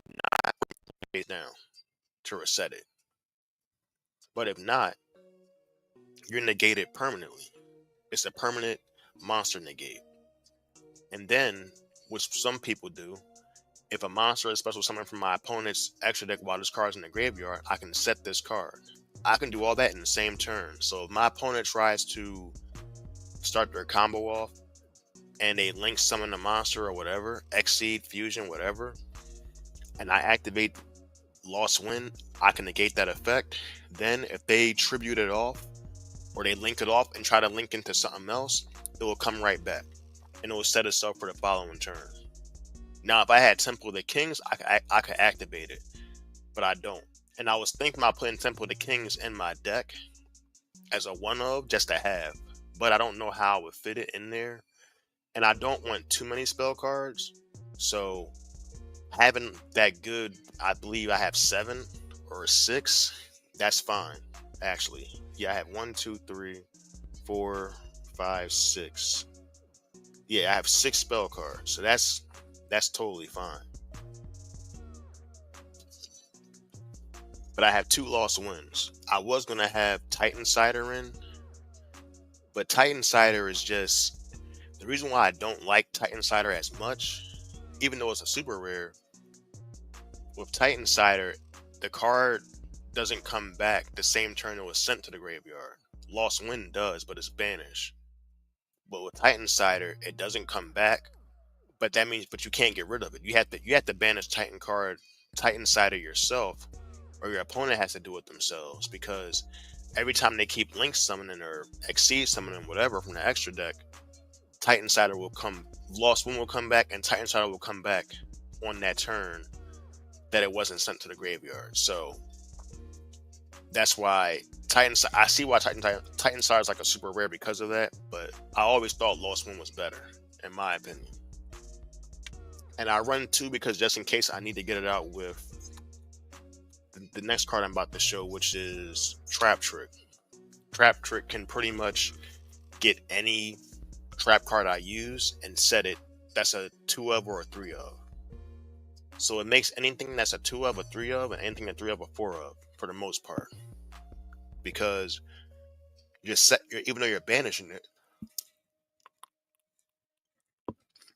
Not face down to reset it. But if not, you're negated permanently. It's a permanent monster negate. And then, which some people do, if a monster is special summoned from my opponent's extra deck while this card's in the graveyard, I can set this card. I can do all that in the same turn. So if my opponent tries to start their combo off and they link summon a monster or whatever, Exceed, Fusion, whatever, and I activate Lost Wind, I can negate that effect. Then if they tribute it off or they link it off and try to link into something else, it will come right back and it will set itself for the following turn. Now, if I had Temple of the Kings, I could activate it, but I don't. And I was thinking about putting Temple of the Kings in my deck as a one-of, just to have, but I don't know how I would fit it in there. And I don't want too many spell cards, so having that good, I believe I have 7 or 6, that's fine, actually. Yeah, I have 1, 2, 3, 4, 5, 6. Yeah, I have 6 spell cards, so that's totally fine. But I have 2 Lost Winds. I was going to have Titan Cider in, but Titan Cider is just, the reason why I don't like Titan Cider as much, even though it's a super rare, with Titan Cider, the card doesn't come back the same turn it was sent to the graveyard. Lost Wind does, but it's banished. But with Titan Cider, it doesn't come back, but you can't get rid of it. You have to banish Titan Cider yourself, or your opponent has to do it themselves, because every time they keep link summoning or exceed summoning whatever from the extra deck, Titan Cider will come, Lost Wind will come back, and Titan Cider will come back on that turn that it wasn't sent to the graveyard. So that's why I see why Titan Cider is like a super rare because of that, but I always thought Lost Wind was better, in my opinion. And I run 2 because just in case I need to get it out with the next card I'm about to show, which is Trap Trick. Trap Trick can pretty much get any trap card I use and set it. That's a 2 of or a 3 of. So it makes anything that's a 2 of, a 3 of, and anything a 3 of, a 4 of, for the most part. Because even though you're banishing it,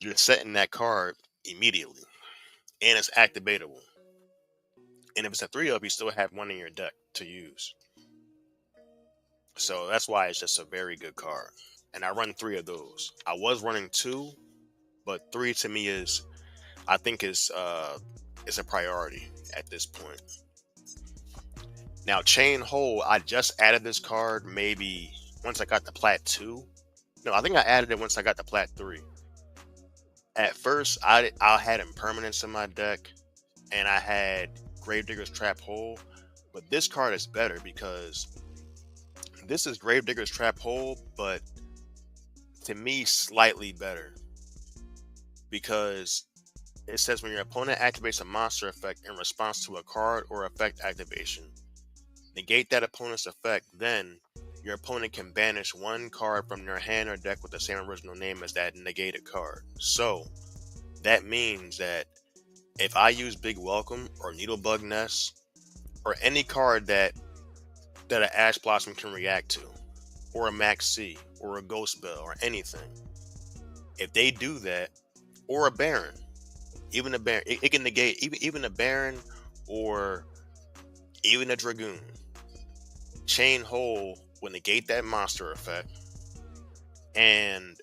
you're setting that card immediately. And it's activatable. And if it's a 3 of, you still have one in your deck to use. So that's why it's just a very good card. And I run 3 of those. I was running 2, but 3 to me is, I think is a priority at this point. Now, Chain Hole, I just added this card maybe once I got the Plat 2. No, I think I added it once I got the Plat 3. At first, I had Impermanence in my deck, and I had Gravedigger's Trap Hole. But this card is better because this is Gravedigger's Trap Hole, but to me, slightly better. Because it says when your opponent activates a monster effect in response to a card or effect activation, negate that opponent's effect, then your opponent can banish one card from their hand or deck with the same original name as that negated card. So that means that if I use Big Welcome or Needlebug Nest or any card that an Ash Blossom can react to, or a Max C, or a Ghost Bell, or anything, if they do that, or a Baron, even a Baron, it can negate even a Baron or even a Dragoon. Chain Hole will negate that monster effect, and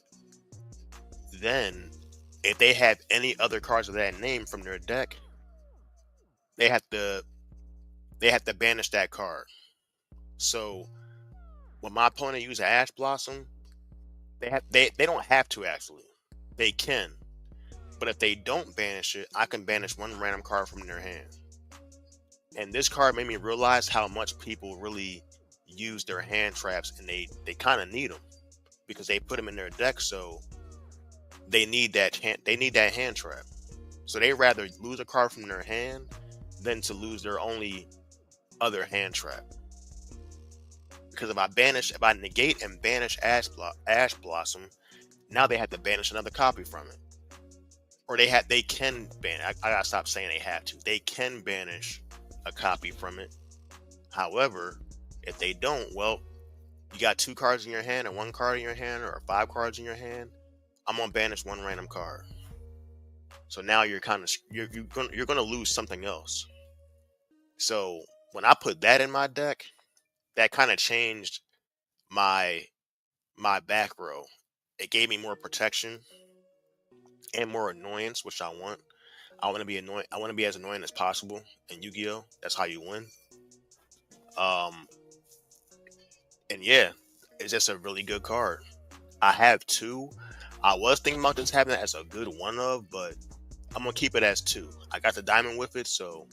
then if they have any other cards of that name from their deck, they have to banish that card. So when my opponent uses Ash Blossom, they don't have to actually. They can. But if they don't banish it, I can banish one random card from their hand. And this card made me realize how much people really use their hand traps, and they kind of need them because they put them in their deck, so they need that hand trap. So they rather lose a card from their hand than to lose their only other hand trap. Because if I negate and banish Ash Blossom, now they have to banish another copy from it. Or they can ban. I gotta stop saying they have to. They can banish a copy from it. However, if they don't, well, you got 2 cards in your hand and 1 card in your hand, or 5 cards in your hand. I'm gonna banish one random card. So now you're gonna lose something else. So when I put that in my deck, that kind of changed my back row. It gave me more protection and more annoyance, which I want. I want to be annoying. I want to be as annoying as possible in Yu-Gi-Oh. That's how you win. And yeah, it's just a really good card. I have 2. I was thinking about this having it as a good 1 of, but I'm gonna keep it as 2. I got the diamond with it, so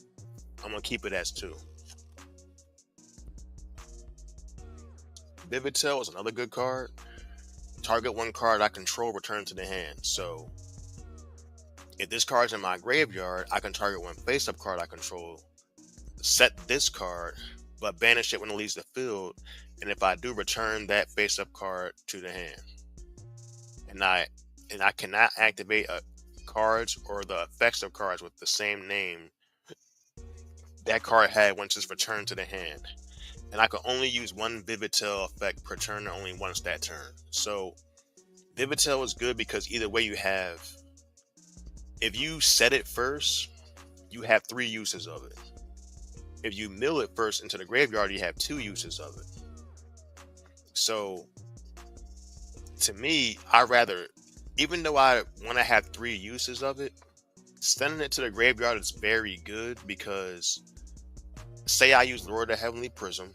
I'm gonna keep it as 2. Vivid Tail is another good card. Target one card I control, return to the hand. So if this card's in my graveyard, I can target one face-up card I control, set this card, but banish it when it leaves the field. And if I do, return that face-up card to the hand. And I cannot activate cards or the effects of cards with the same name that card had once it's returned to the hand. And I can only use one Vivid Tail effect per turn, and only once that turn. So Vivid Tail is good because either way you have, if you set it first, you have 3 uses of it. If you mill it first into the graveyard, you have 2 uses of it. So to me, I rather, even though I want to have 3 uses of it, sending it to the graveyard is very good because say I use Lord of the Heavenly Prism,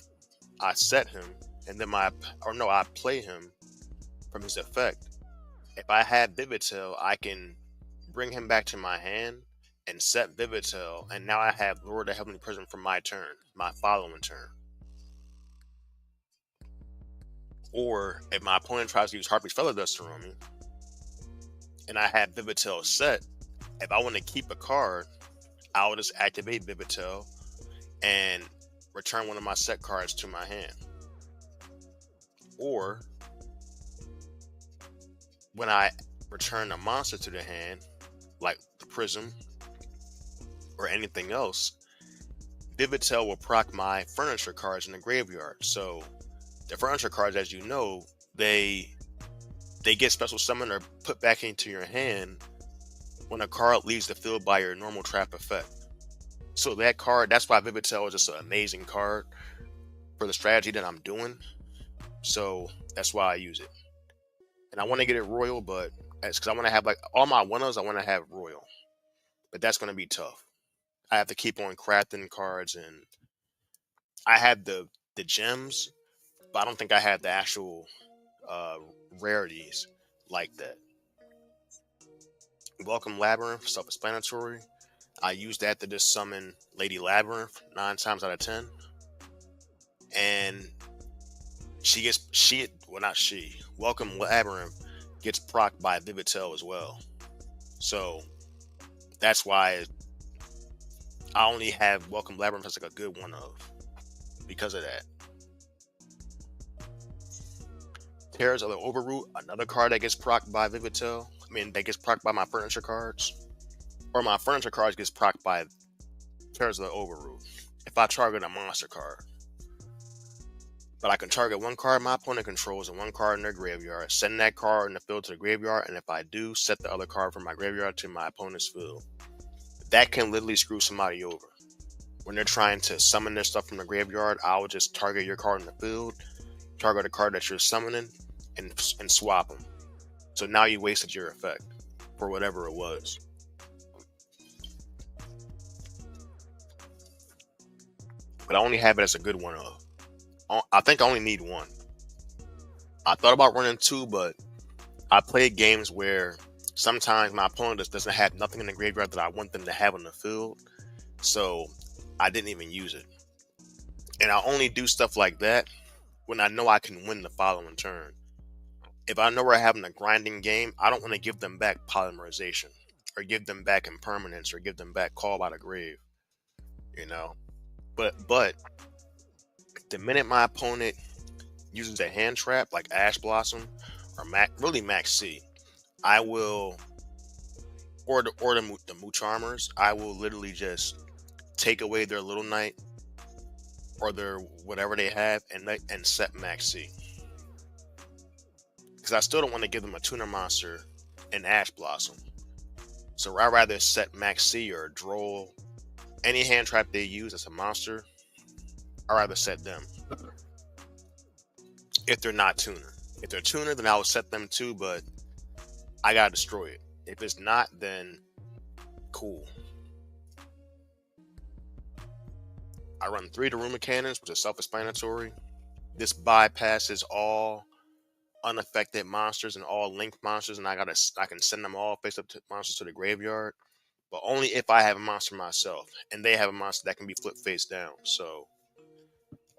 I set him, and then I play him from his effect. If I have Vivid Tail, I can bring him back to my hand and set Vivid Tail, and now I have Lord of the Heavenly Prism for my turn, my following turn. Or if my opponent tries to use Harpy's Feather Duster on me, and I have Vivid Tail set, if I want to keep a card, I'll just activate Vivid Tail and return one of my set cards to my hand. Or when I return a monster to the hand, like the Prism, or anything else, Vivitel will proc my furniture cards in the graveyard. So the furniture cards, as you know, they get special summoned or put back into your hand when a card leaves the field by your normal trap effect. So that card, that's why Vivitel is just an amazing card for the strategy that I'm doing. So that's why I use it. And I want to get it royal, but it's because I want to have like all my winners, I want to have royal. But that's going to be tough. I have to keep on crafting cards, and I have the gems, but I don't think I have the actual uh, rarities like that. Welcome Labyrinth, self-explanatory. I use that to just summon Lady Labyrinth 9 times out of 10, and Welcome Labyrinth gets procced by Vivitel as well. So that's why I only have Welcome Labyrinth as like a good one of because of that. Terrors of the Overroot, another card that gets procced by Vivitel. That gets procced by my furniture cards. Or my furniture cards gets procced by Terrors of the Overroot. If I target a monster card. But I can target one card my opponent controls and one card in their graveyard, send that card in the field to the graveyard, and if I do, set the other card from my graveyard to my opponent's field. That can literally screw somebody over. When they're trying to summon their stuff from the graveyard, I will just target your card in the field, target a card that you're summoning, and swap them. So now you wasted your effect for whatever it was. But I only have it as a good one of. I think I only need one. I thought about running two, but I played games where sometimes my opponent just doesn't have nothing in the graveyard that I want them to have on the field. So I didn't even use it. And I only do stuff like that when I know I can win the following turn. If I know we're having a grinding game, I don't want to give them back polymerization or give them back impermanence or give them back call by the grave. But the minute my opponent uses a hand trap like Ash Blossom or Max C, I will, or the Mooch Armors, I will literally just take away their Little Knight or their whatever they have and set Max C. Because I still don't want to give them a tuner monster and Ash Blossom. So I'd rather set Max C or Droll, any hand trap they use as a monster, I'd rather set them. If they're not tuner. If they're tuner, then I will set them too, but I gotta destroy it. If it's not, then cool. I run 3 Daruma Cannons, which is self-explanatory. This bypasses all unaffected monsters and all linked monsters, and I can send them all face-up monsters to the graveyard, but only if I have a monster myself, and they have a monster that can be flipped face down. So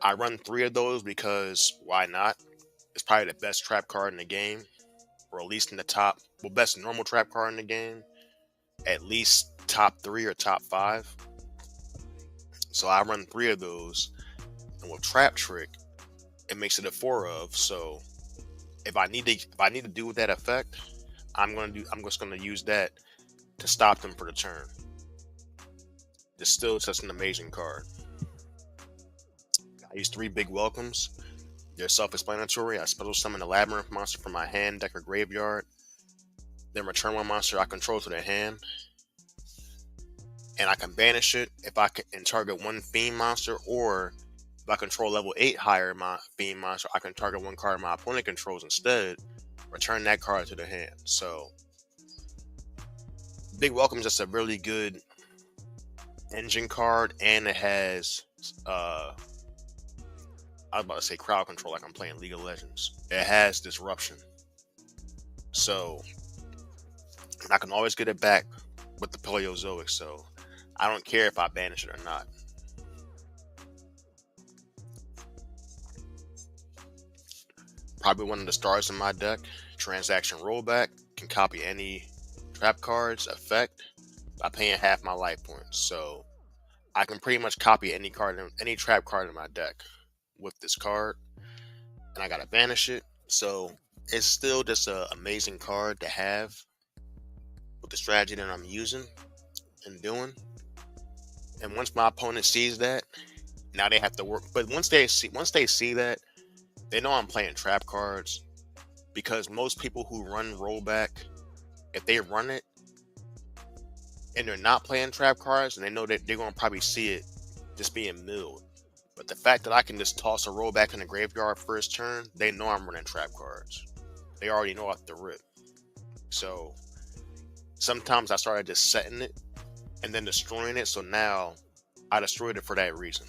I run 3 of those because why not? It's probably the best trap card in the game, or at least in the top, best normal trap card in the game, at least top 3 or top 5. So I run 3 of those, and with Trap Trick, it makes it a 4 of. So if I need to do with that effect, I'm just gonna use that to stop them for the turn. It's still such an amazing card. I use 3 big welcomes. They're self-explanatory. I special summon a Labyrinth monster from my hand, deck, or graveyard. Then return one monster I control to the hand. And I can banish it if I can and target one Fiend monster, or if I control level 8 higher Fiend monster, I can target one card my opponent controls instead, return that card to the hand. So Big Welcome is just a really good engine card, and it has I was about to say crowd control like I'm playing League of Legends. It has disruption. So I can always get it back with the Paleozoic, so I don't care if I banish it or not. Probably one of the stars in my deck, Transaction Rollback, can copy any trap card's effect by paying half my life points. So I can pretty much copy any trap card in my deck with this card, and I gotta banish it. So it's still just an amazing card to have with the strategy that I'm using and doing. And once my opponent sees that, now they have to work. But once they see that, they know I'm playing trap cards, because most people who run rollback, if they run it and they're not playing trap cards, and they know that they're gonna probably see it just being milled. But the fact that I can just toss a rollback in the graveyard first turn, they know I'm running trap cards. They already know off the rip. So sometimes I started just setting it and then destroying it. So now I destroyed it for that reason.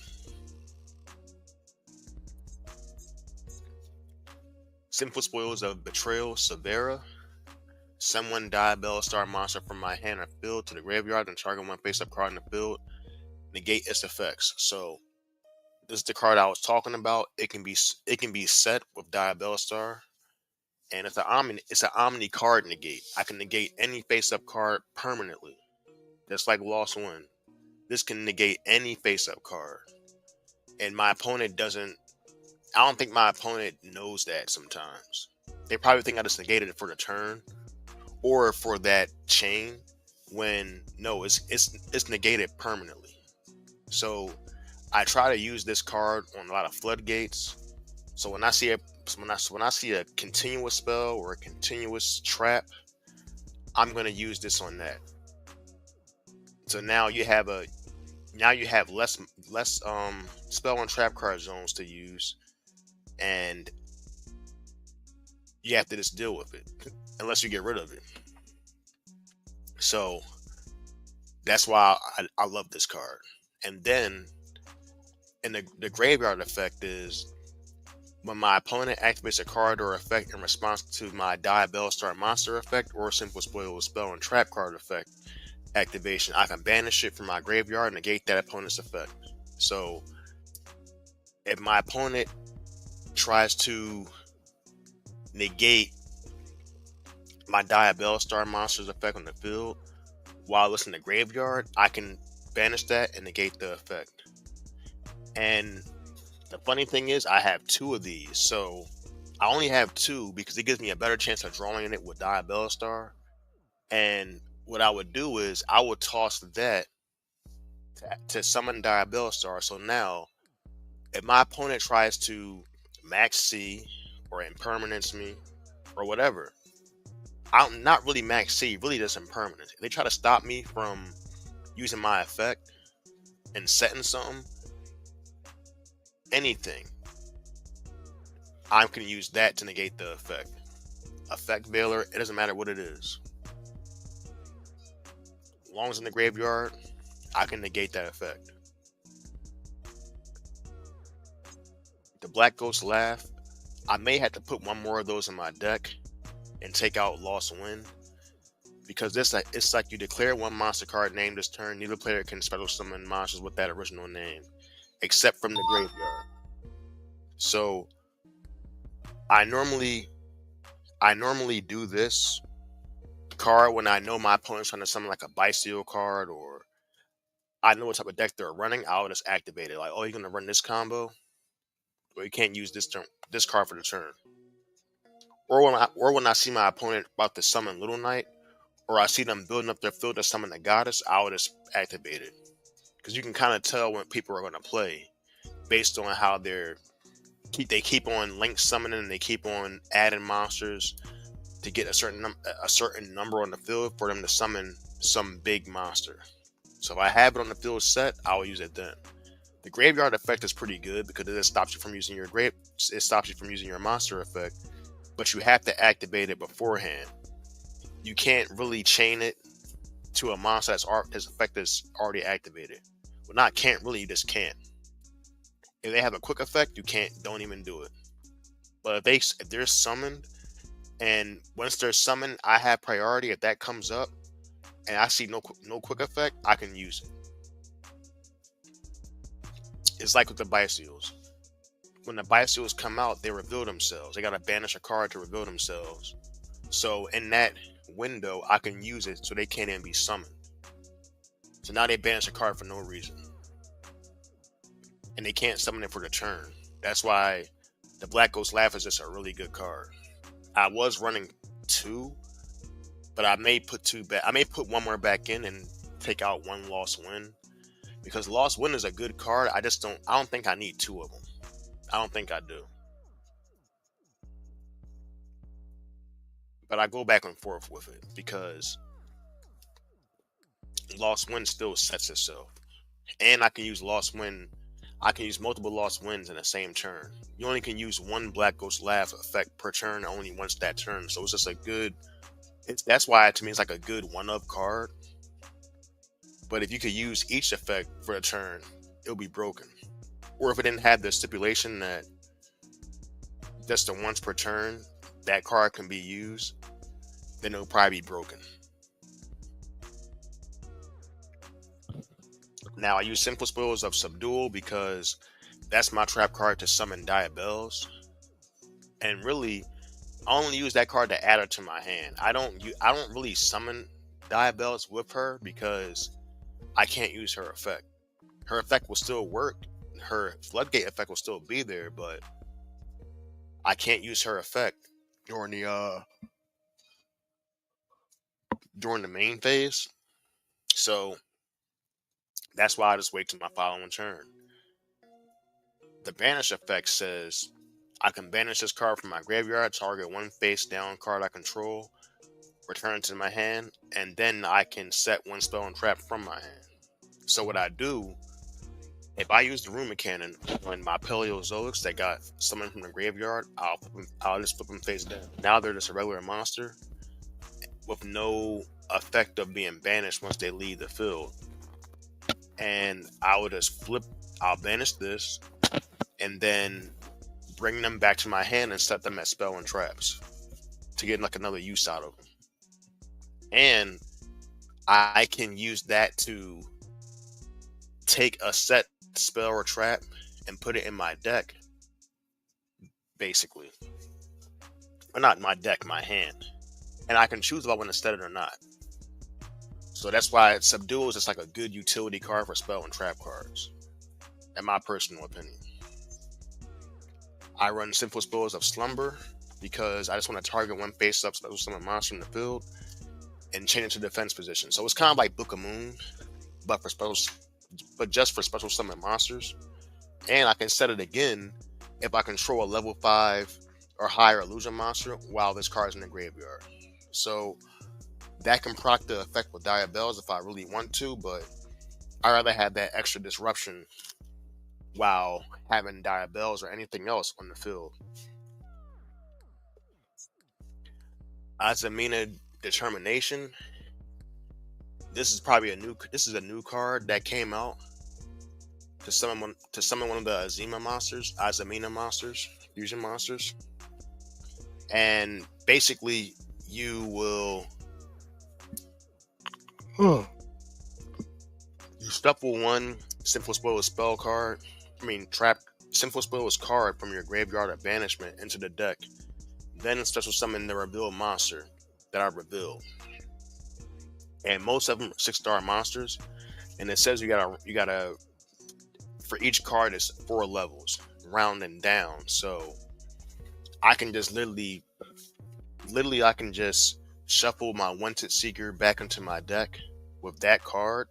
Simple spoils of Betrayal, Severa. Someone Diabell Star monster from my hand or field to the graveyard and target one face-up card in the field. Negate its effects. So this is the card I was talking about. It can be set with Diabell Star, and it's an Omni card negate. I can negate any face-up card permanently. Just like Lost One. This can negate any face-up card. And my opponent doesn't. I don't think my opponent knows that sometimes. They probably think I just negated it for the turn or for that chain, when no, it's negated permanently. So I try to use this card on a lot of floodgates. So when I see a continuous spell or a continuous trap, I'm gonna use this on that. So now you have less spell and trap card zones to use, and you have to just deal with it unless you get rid of it. So that's why I love this card. And then, and the graveyard effect is when my opponent activates a card or effect in response to my Diabell Star monster effect or simple spoil spell and trap card effect activation, I can banish it from my graveyard and negate that opponent's effect. So if my opponent tries to negate my Diabell Star monster's effect on the field while it's in the graveyard, I can banish that and negate the effect. And the funny thing is, I have two of these, so I only have two because it gives me a better chance of drawing it with Diabell Star. And what I would do is I would toss that to summon Diabell Star. So now, if my opponent tries to max C or impermanence me or whatever, I'm not really max C, really just impermanence. If they try to stop me from using my effect and setting something, anything, I can use that to negate the effect. Effect Veiler, it doesn't matter what it is. As long as it's in the graveyard, I can negate that effect. The Black Ghost Laugh, I may have to put one more of those in my deck and take out Lost Wind, because it's like you declare one monster card named this turn. Neither player can special summon monsters with that original name, except from the graveyard. So I normally do this card when I know my opponent's trying to summon like a Bystial card, or I know what type of deck they're running. I'll just activate it. Like, oh, you're gonna run this combo, or you can't use this card for the turn. Or when I see my opponent about to summon Little Knight, or I see them building up their field to summon the Goddess, I'll just activate it. Because you can kind of tell when people are gonna play based on how they keep on link summoning, and they keep on adding monsters to get a certain number on the field for them to summon some big monster. So if I have it on the field set, I'll use it then. The graveyard effect is pretty good because it stops you from using your monster effect, but you have to activate it beforehand. You can't really chain it to a monster that's effect is already activated. Well, not can't really, you just can't. If they have a quick effect, don't even do it. But if they're summoned, and once they're summoned, I have priority. If that comes up and I see no quick effect, I can use it. It's like with the Bystials. When the Bystials come out, they reveal themselves. They gotta banish a card to reveal themselves. So in that window, I can use it so they can't even be summoned. So now they banish a card for no reason, and they can't summon it for the turn. That's why the Black Ghost Laugh is just a really good card. I was running two, but I may put two back. I may put one more back in and take out one Lost Win, because Lost Wind is a good card. I don't think I need two of them. I don't think I do. But I go back and forth with it because Lost Wind still sets itself. And I can use Lost Wind. I can use multiple Lost Winds in the same turn. You only can use one Black Ghost Laugh effect per turn, only once that turn. So it's just a good. That's why to me it's like a good one-up card. But if you could use each effect for a turn, it'll be broken. Or if it didn't have the stipulation that just the once per turn that card can be used, then it'll probably be broken. Now I use Simple Spells of Subdual because that's my trap card to summon Diabells. And really, I only use that card to add her to my hand. I don't really summon Diabells with her because I can't use her effect. Her effect will still work. Her Floodgate effect will still be there, but I can't use her effect during the main phase. So that's why I just wait till my following turn. The banish effect says I can banish this card from my graveyard, target one face down card I control, return it to my hand, and then I can set one spell and trap from my hand. So what I do, if I use the Rumor Cannon on my Paleozoics that got summoned from the graveyard, I'll just flip them face down. Now they're just a regular monster with no effect of being banished once they leave the field. And I'll banish this, and then bring them back to my hand and set them as spell and traps to get like another use out of them. And I can use that to take a set spell or trap and put it in my deck, basically. Or not my deck, my hand. And I can choose if I want to set it or not. So that's why Subdual is just like a good utility card for spell and trap cards, in my personal opinion. I run Simple Spells of Slumber because I just want to target one face-up special summon monster in the field and chain it to defense position. So it's kind of like Book of Moon, but just for special summon monsters. And I can set it again if I control a level 5 or higher illusion monster while this card is in the graveyard. So that can proc the effect with Diabells if I really want to, but I'd rather have that extra disruption while having Diabells or anything else on the field. Azamina Determination. This is a new card that came out to summon one of the Azima monsters, Azamina monsters, fusion monsters. And basically you will you shuffle one Simple Spell card. Simple Spell's card from your graveyard of banishment into the deck. Then special summon the revealed monster that I revealed. And most of them are 6-star monsters. And it says you gotta for each card is 4 levels, rounding down. So I can just literally I can just shuffle my Wanted Seeker back into my deck with that card,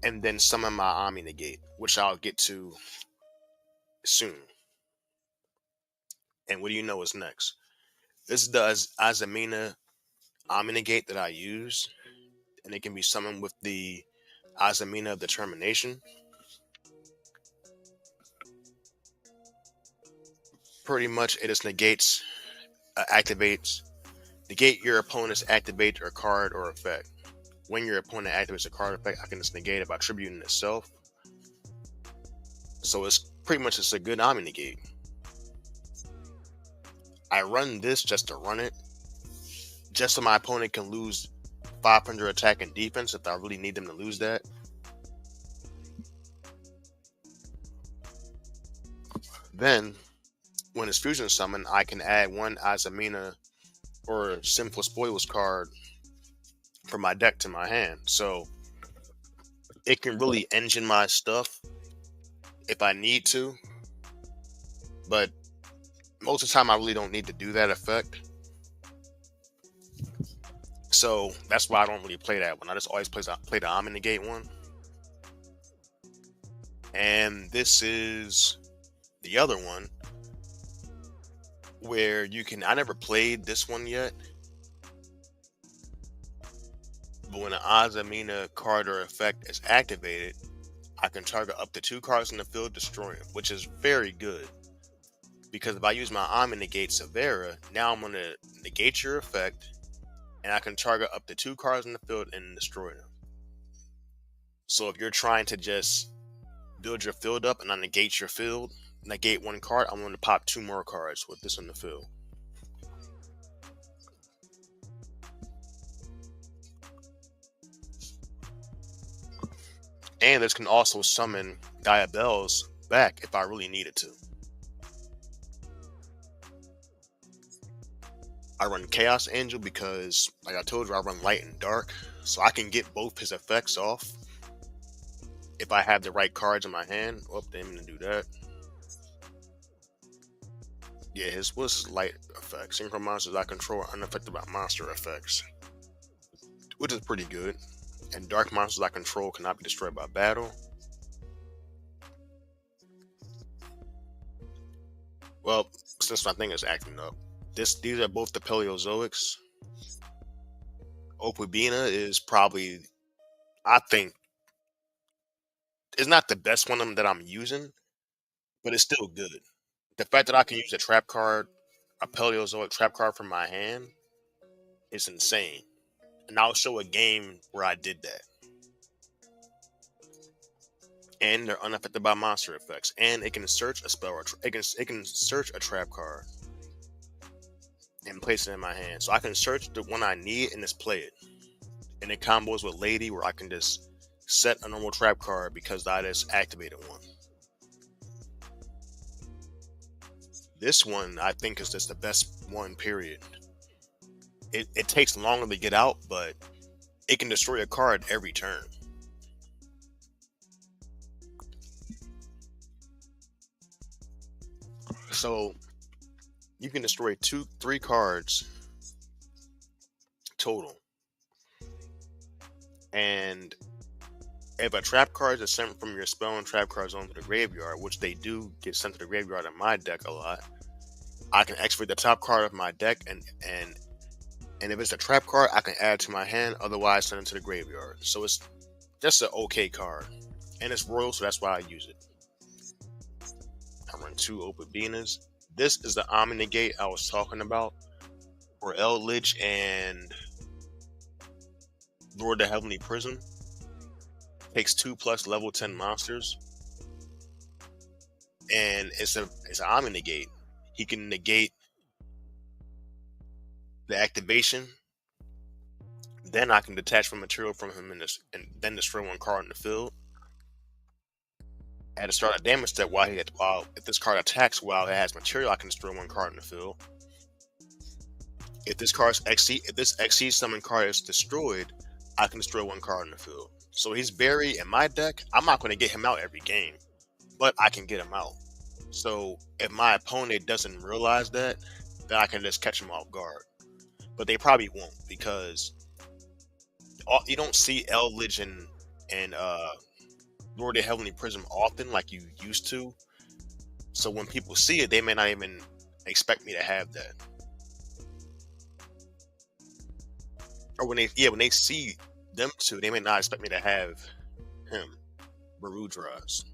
and then summon my Omni Negate, which I'll get to soon. And what do you know is next? This is the Azamina Omni Negate that I use, and it can be summoned with the Azamina of Determination. Pretty much, it just negate your opponent's activate or card or effect. When your opponent activates a card effect, I can just negate it by tributing itself. So it's pretty much just a good Omni Negate. I run this just to run it, just so my opponent can lose 500 attack and defense if I really need them to lose that. Then, when it's fusion summoned, I can add one Azamina or Simple Spoils card from my deck to my hand. So it can really engine my stuff if I need to. But most of the time I really don't need to do that effect. So that's why I don't really play that one. I just always play the Omni Negate one. And this is the other one where you can. I never played this one yet, but when an Azamina card or effect is activated, I can target up to 2 cards in the field, destroy them, which is very good. Because if I use my Ami negate Severa, now I'm going to negate your effect, and I can target up to 2 cards in the field and destroy them. So if you're trying to just build your field up and I negate your field, negate 1 card, I'm going to pop 2 more cards with this in the field. And this can also summon Diabells back if I really needed to. I run Chaos Angel because, like I told you, I run Light and Dark, so I can get both his effects off if I have the right cards in my hand. Oh, they didn't even do that. Yeah, his was light effects. Synchro monsters I control are unaffected by monster effects, which is pretty good. And dark monsters I control cannot be destroyed by battle. Well, since my thing is acting up, these are both the Paleozoics. Opubina is probably, I think, it's not the best one of them that I'm using, but it's still good. The fact that I can use a trap card, a Paleozoic trap card from my hand, is insane. And I'll show a game where I did that. And they're unaffected by monster effects. And it can search a spell, or it can search a trap card and place it in my hand. So I can search the one I need and just play it. And it combos with Lady, where I can just set a normal trap card because I just activated one. This one I think is just the best one, period. It takes longer to get out, but it can destroy a card every turn. So you can destroy 3 cards total. And if a trap card is sent from your spell and trap cards onto the graveyard, which they do get sent to the graveyard in my deck a lot, I can activate the top card of my deck, and if it's a trap card, I can add to my hand, otherwise send it to the graveyard. So it's just an okay card. And it's royal, so that's why I use it. I run 2 Opabinas. This is the Omni Negate I was talking about, where Eldritch and Lord of the Heavenly Prism takes 2+ level 10 monsters, and it's an Omni Negate. He can negate the activation, then I can detach from material from him and then destroy 1 card in the field. At the start of damage step, if this card attacks while it has material, I can destroy 1 card in the field. If this Xyz summon card is destroyed, I can destroy 1 card in the field. So he's very, in my deck, I'm not going to get him out every game, but I can get him out. So if my opponent doesn't realize that, then I can just catch him off guard. But they probably won't, because you don't see Eldritch and Lord of the Heavenly Prism often like you used to. So when people see it, they may not even expect me to have that. Or when they see them two, they may not expect me to have him. Barudras.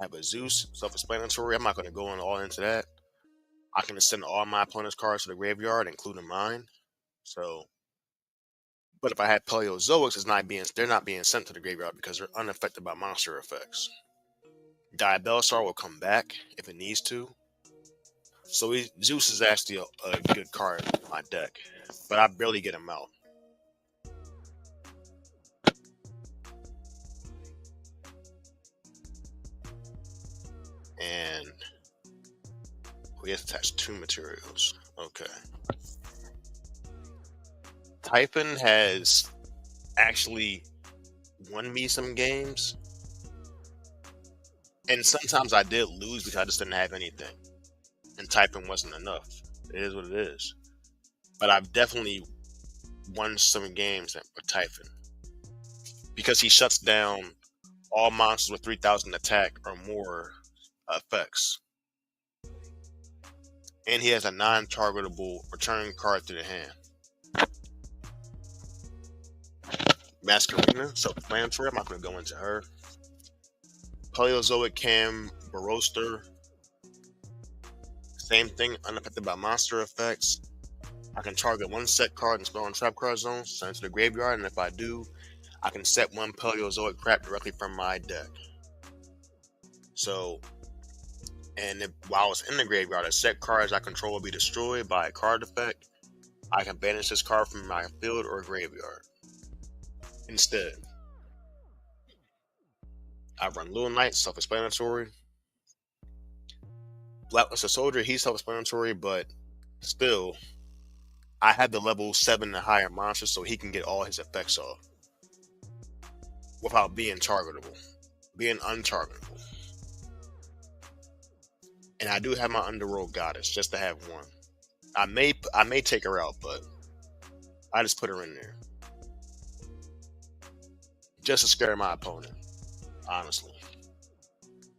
I have a Zeus, self-explanatory. I'm not going to go all into that. I can just send all my opponent's cards to the graveyard, including mine. So, but if I had Paleozoics, they're not being sent to the graveyard because they're unaffected by monster effects. Diabellstar will come back if it needs to. So Zeus is actually a good card in my deck, but I barely get him out. And we have to attach 2 materials. Okay. Typhon has actually won me some games, and sometimes I did lose because I just didn't have anything, and Typhon wasn't enough. It is what it is. But I've definitely won some games with Typhon because he shuts down all monsters with 3,000 attack or more effects. And he has a non-targetable return card to the hand. Masquerina, self-explanatory. I'm not going to go into her. Paleozoic Cam Baroster. Same thing, unaffected by monster effects. I can target one set card and spell on trap card zone, send it to the graveyard, and if I do, I can set one Paleozoic crap directly from my deck. So, and if, while it's in the graveyard, a set cards I control will be destroyed by a card effect. I can banish this card from my field or graveyard. Instead, I run Little Knight, self-explanatory. Blacklisted Soldier, he's self-explanatory, but still, I have the level 7 and higher monsters, so he can get all his effects off without being untargetable. And I do have my Underworld Goddess just to have one. I may take her out, but I just put her in there just to scare my opponent, honestly.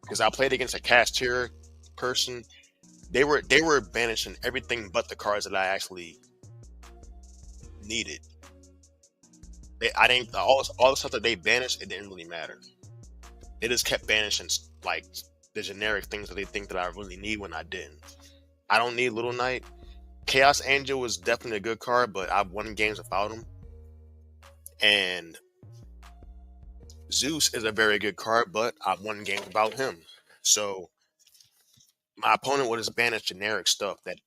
Because I played against a cast tier person. They were banishing everything but the cards that I actually needed. I didn't all the stuff that they banished. It didn't really matter. They just kept banishing like the generic things that they think that I really need when I didn't. I don't need Little Knight. Chaos Angel was definitely a good card, but I've won games without him. And Zeus is a very good card, but I've won games without him. So my opponent will just banish generic stuff that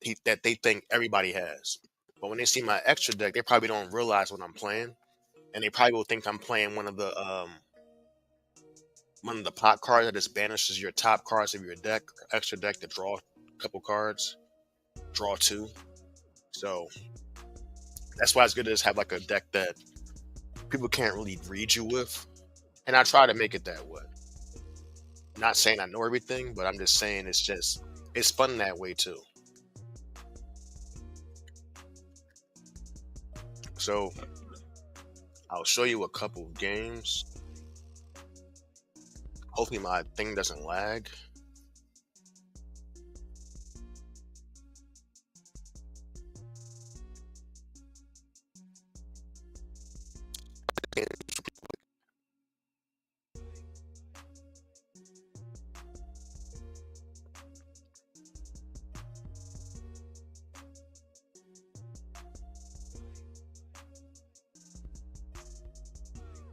they think everybody has. But when they see my extra deck, they probably don't realize what I'm playing, and they probably will think I'm playing one of the pot cards that just banishes your top cards of your deck, extra deck to draw a couple cards, draw 2. So that's why it's good to just have like a deck that people can't really read you with, and I try to make it that way. Not saying I know everything, but I'm just saying it's fun that way too. So I'll show you a couple games. Hopefully my thing doesn't lag.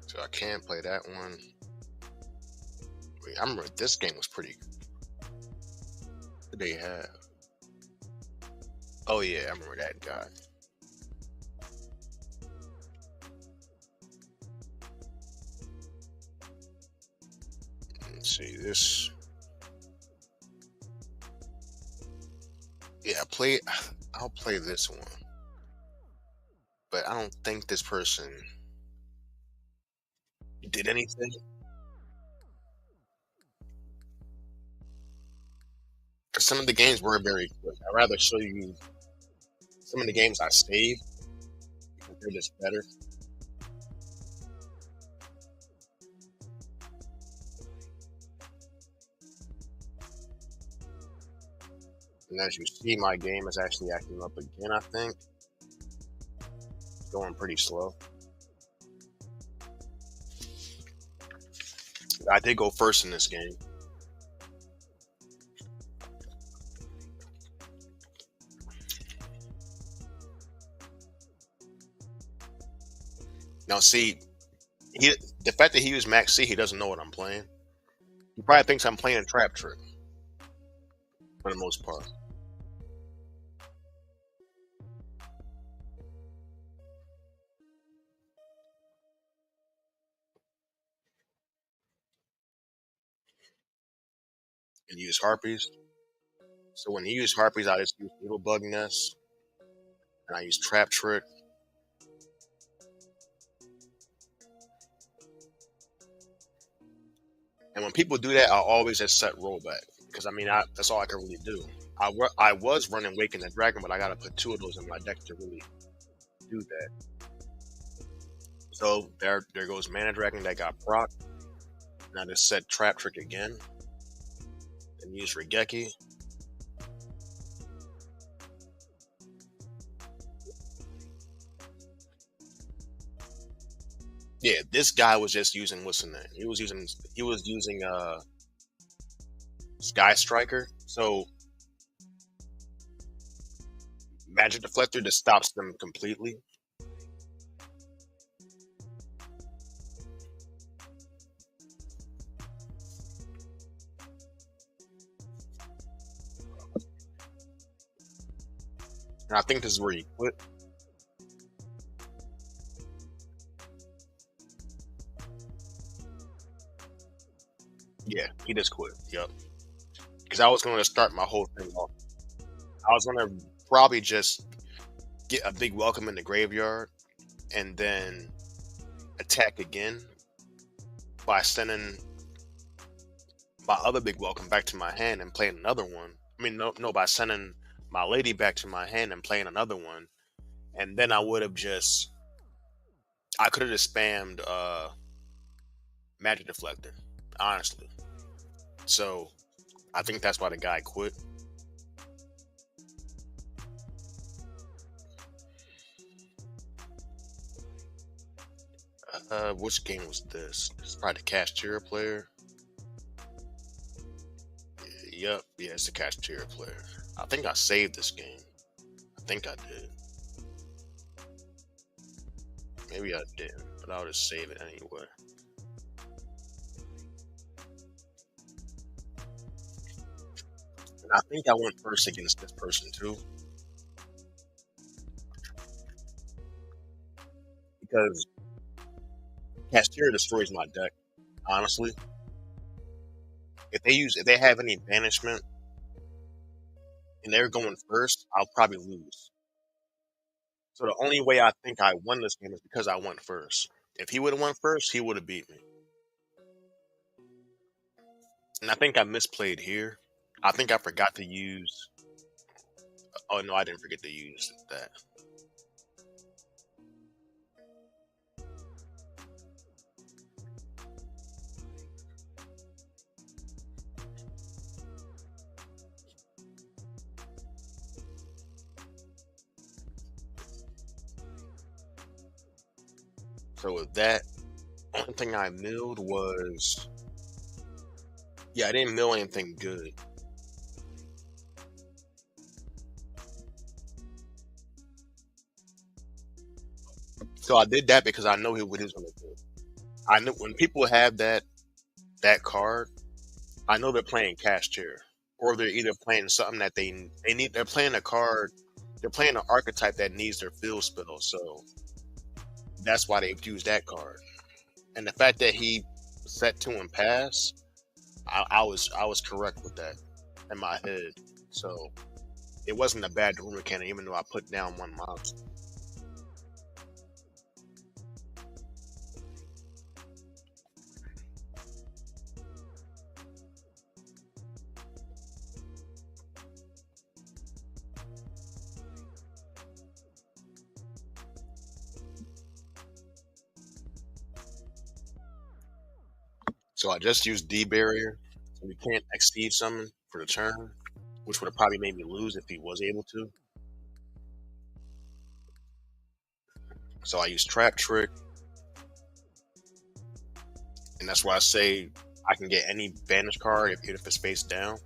So I can't play that one. Wait, I remember this game was pretty. What did they have? Oh yeah, I remember that guy. Let's see this. Yeah, I'll play this one. But I don't think this person did anything. Because some of the games were very quick. I'd rather show you some of the games I saved because they're just better. And as you see, my game is actually acting up again, I think. It's going pretty slow. I did go first in this game. Now see, the fact that he used Max C, he doesn't know what I'm playing. He probably thinks I'm playing Trap Trick for the most part. And use Harpies. So when he used Harpies, I just use Little Bug Nest, and I use Trap Trick. And when people do that, I always just set rollback because I mean that's all I can really do. I was running Waking the Dragon, but I gotta put 2 of those in my deck to really do that. So there goes Mana Dragon that got proc. Now just set trap trick again and use Regeki. Yeah, this guy was just using what's the name? He was using Sky Striker. So Magic Deflector just stops them completely. And I think this is where he quit. Yeah, he just quit. Yep. Because I was going to start my whole thing off. I was going to probably just get a big welcome in the graveyard and then attack again by sending my other big welcome back to my hand and playing another one. I mean, no, by sending my lady back to my hand and playing another one. And then I could have just spammed Magic Deflector, honestly. So I think that's why the guy quit. Which game was this? This is probably the Cashier player. Yep, yeah, it's the Cashier player. I think I saved this game. I think I did. Maybe I didn't, but I'll just save it anyway. And I think I went first against this person too, because Cashier destroys my deck. Honestly, if they have any banishment and they're going first, I'll probably lose. So the only way I think I won this game is because I went first. If he would have won first, he would have beat me. And I think I misplayed here. I think I forgot to use. Oh no, I didn't forget to use that. So with that, only thing I milled was, yeah, I didn't mill anything good. So I did that because I know what he was going to do. I know when people have that card, I know they're playing cash chair, or they're either playing something that they need. They're playing a card. They're playing an archetype that needs their field spell. So that's why they've used that card. And the fact that he set two and pass, I was correct with that in my head. So it wasn't a bad room mechanic, even though I put down one monster. So I just used D barrier. So we can't exceed summon for the turn, which would have probably made me lose if he was able to. So I used trap trick, and that's why I say I can get any banish card if it's face down.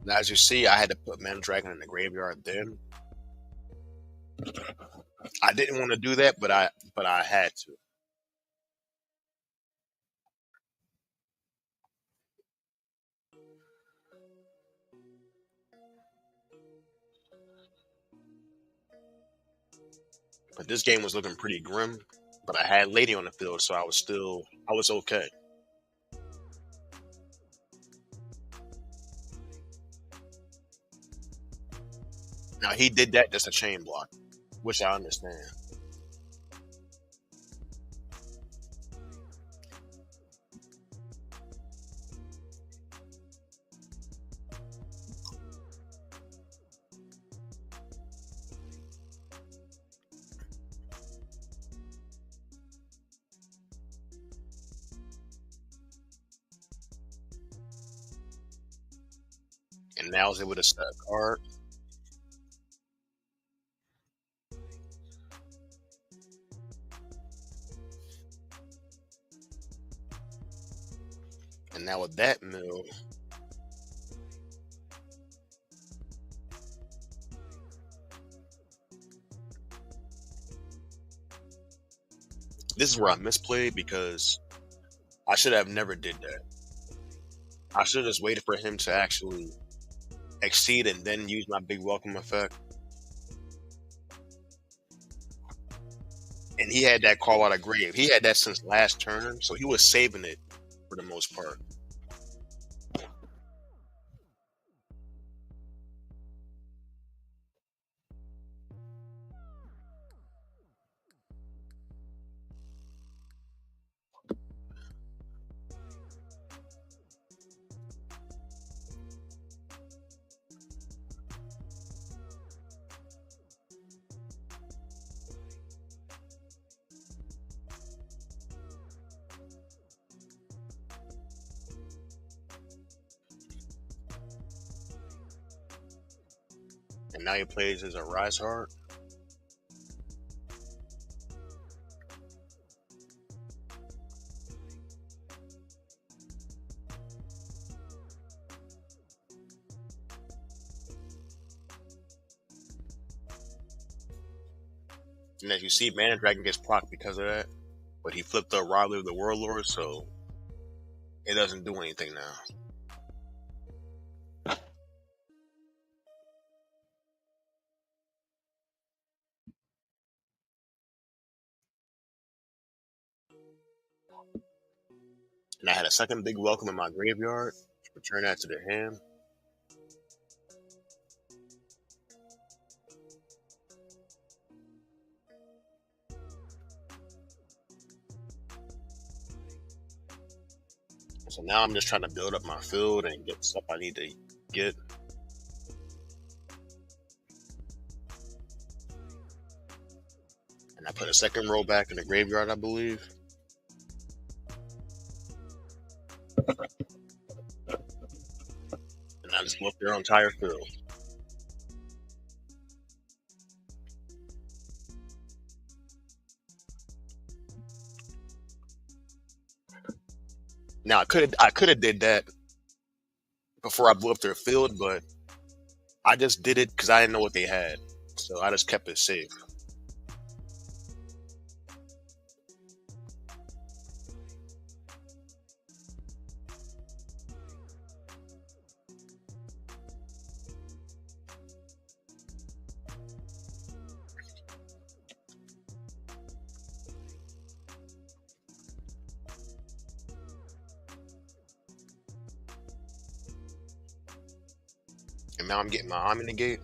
Now, as you see, I had to put Mana Dragon in the graveyard. Then I didn't want to do that, but I had to. But this game was looking pretty grim. But I had Lady on the field, so I was okay. Now he did that just a chain block, which I understand. And now I was able to set a card. And now with that mill, this is where I misplayed because I should have never did that. I should have just waited for him to actually exceed and then use my big welcome effect. And he had that call out of grave. He had that since last turn, so he was saving it for the most part. And now he plays as a rise heart. And as you see, Mana Dragon gets proc because of that. But he flipped the Rivalry of the Warlord, so it doesn't do anything now. And I had a second big welcome in my graveyard. Return that to the hand. So now I'm just trying to build up my field and get stuff I need to get. And I put a second row back in the graveyard, I believe. And I just looked their entire field. Now I could have did that before I blew up their field, but I just did it because I didn't know what they had. So I just kept it safe. And now I'm getting my arm in the gate.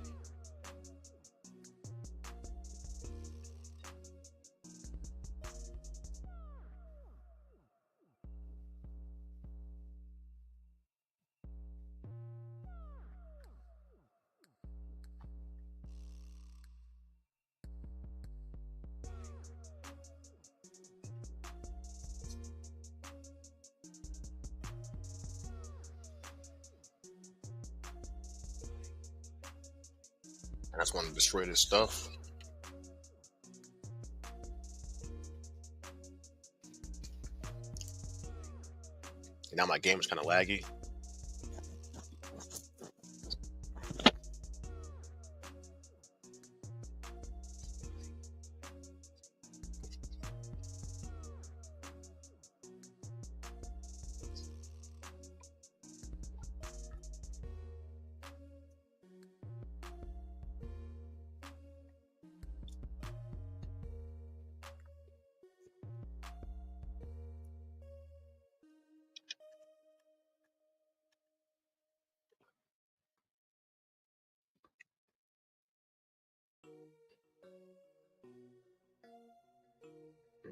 And I just want to destroy this stuff. And now my game's kind of laggy.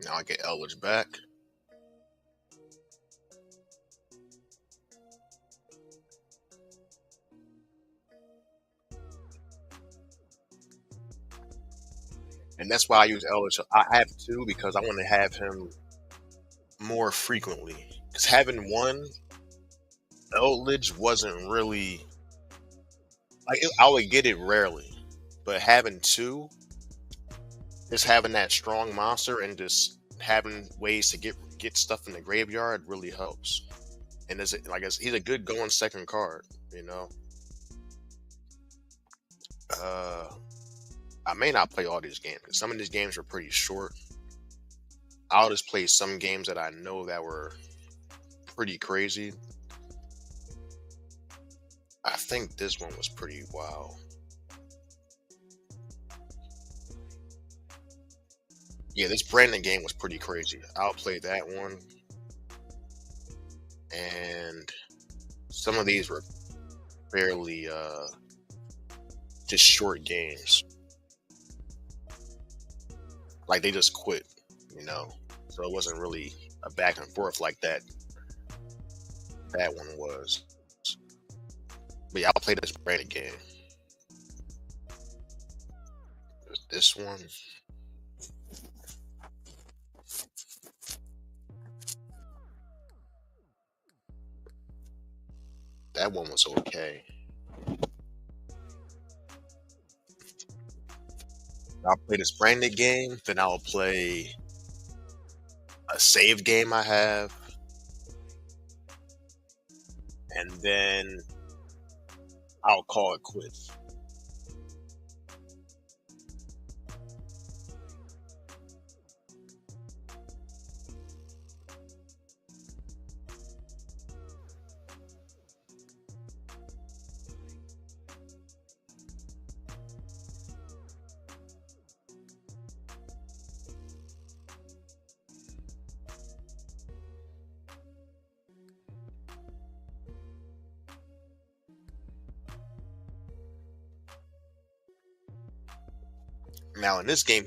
Now I get Elwich back. And that's why I use Elwich. I have two because I want to have him more frequently. Because having one Eldridge wasn't really I would get it rarely, but having two, just having that strong monster and just having ways to get stuff in the graveyard really helps. And is it like he's a good going second card, you know. Uh, I may not play all these games because some of these games are pretty short. I'll just play some games that I know that were pretty crazy. I think this one was pretty wild. Yeah, this Brandon game was pretty crazy. I'll play that one, and some of these were fairly just short games. Like they just quit, you know. So it wasn't really a back and forth like that one was. But yeah, I'll play this Brandon game. This one. That one was okay. I'll play this Brandon game, then I'll play a save game I have, and then I'll call it quits. Now in this game,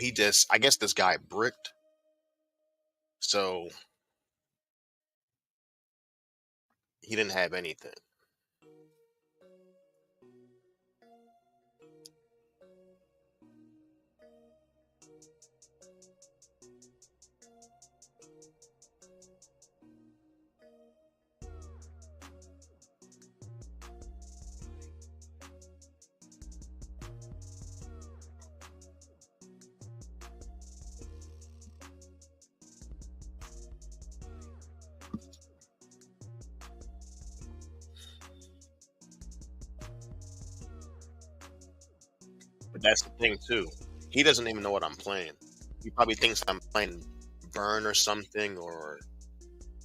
I guess this guy bricked, so he didn't have anything. But that's the thing too. He doesn't even know what I'm playing. He probably thinks I'm playing Burn or something, or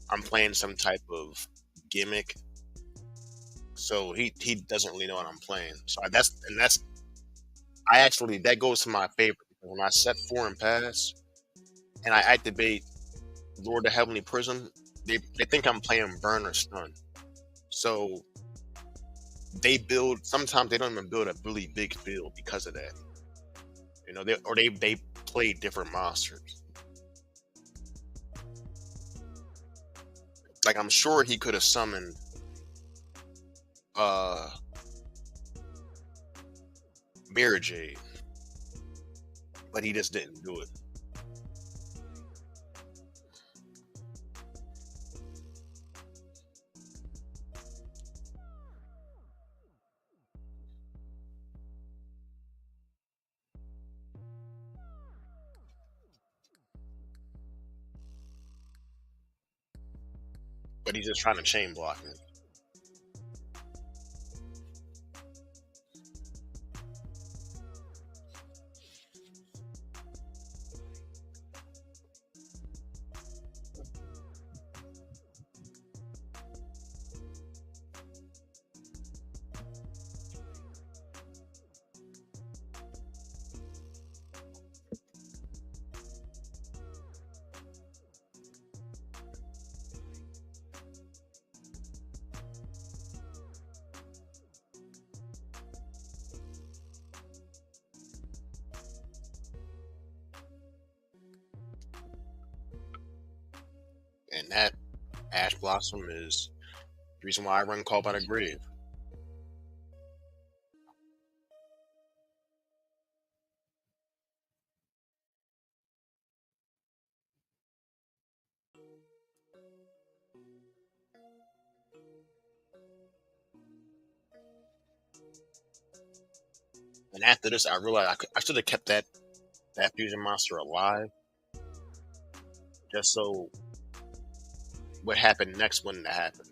I'm playing some type of gimmick. So he doesn't really know what I'm playing. So that's I actually that goes to my favorite because when I set four and pass and I activate Lord of Heavenly Prism, they think I'm playing Burn or Stun. So they build sometimes they don't even build a really big field because of that. You know, they play different monsters. Like I'm sure he could have summoned uh Mirror Jade, but he just didn't do it. But he's just trying to chain block me. And that Ash Blossom is the reason why I run Call by the Grave. And after this, I realized I should have kept that fusion monster alive, just so what happened next wouldn't happen.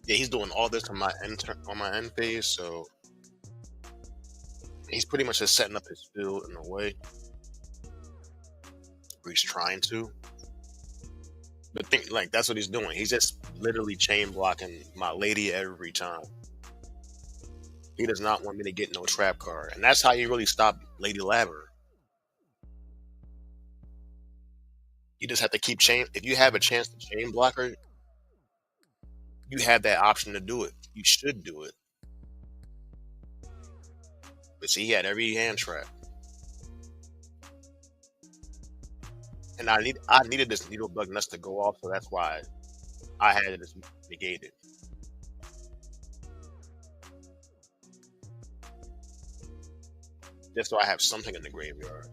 Yeah, he's doing all this on my on my end phase, so he's pretty much just setting up his field in a way where he's trying to. But think like that's what he's doing. He's just literally chain blocking my lady every time. He does not want me to get no trap card, and that's how you really stop Lady Laver. You just have to keep chain. If you have a chance to chain block her, you have that option to do it. You should do it. But see, he had every hand trap, and I needed this needle bug nuts to go off, so that's why I had it negated. Just so I have something in the graveyard.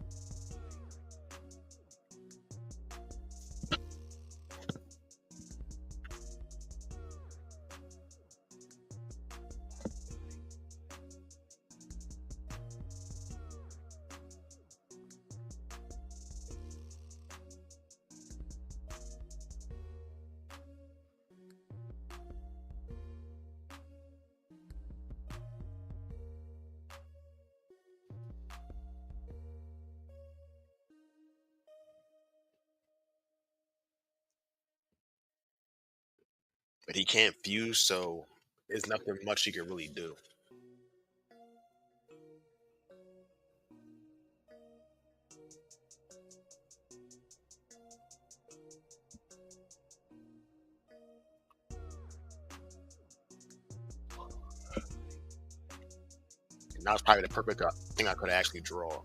But he can't fuse, so there's nothing much he can really do. And that was probably the perfect thing I could actually draw.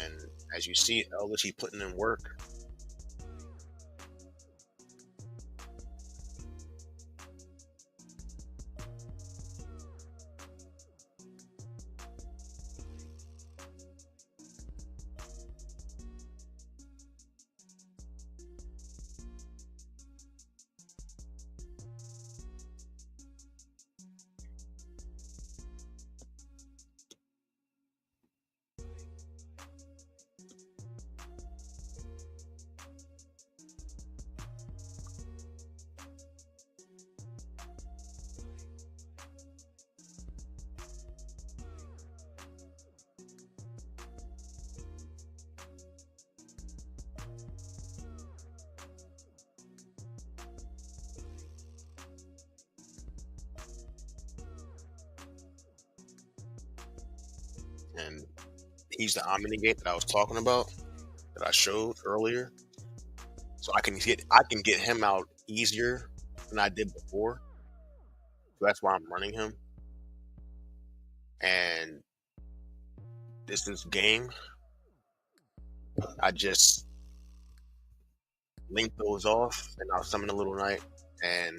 And as you see, Elvish putting in work. And he's the Omnigate that I was talking about, that I showed earlier. So I can get him out easier than I did before. So that's why I'm running him. And this game, I just link those off and I'll summon a little knight and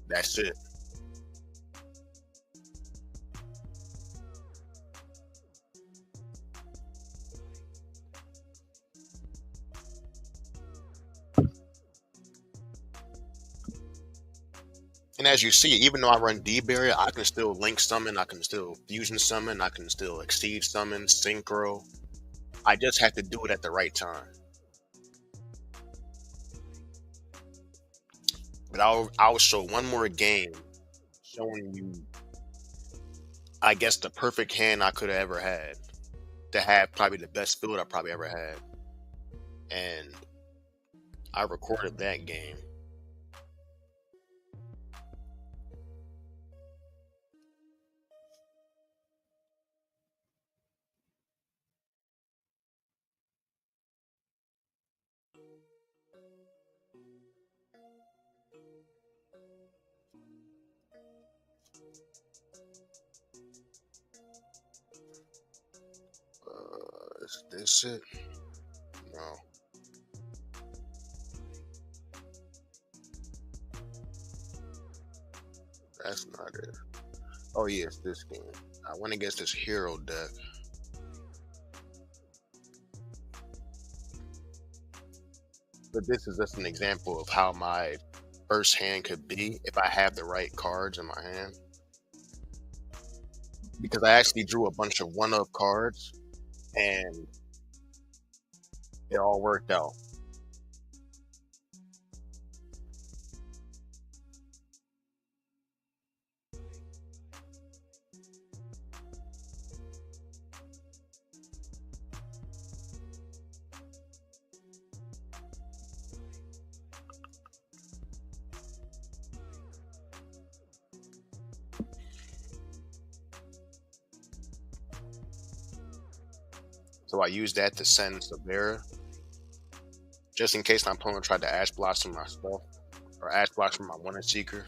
that's it. And as you see, even though I run D barrier, I can still link summon, I can still fusion summon, I can still exceed summon, synchro. I just have to do it at the right time. But I'll show one more game showing you, I guess, the perfect hand I could have ever had to have probably the best build I probably ever had. And I recorded that game. Is this it? No, that's not it. Oh yeah, it's this game. I went against this hero deck. But this is just an example of how my first hand could be if I have the right cards in my hand. Because I actually drew a bunch of one-of cards and it all worked out. So I used that to send Severa, just in case my opponent tried to Ash Blossom my stuff, or Ash Blossom my Wonder Seeker.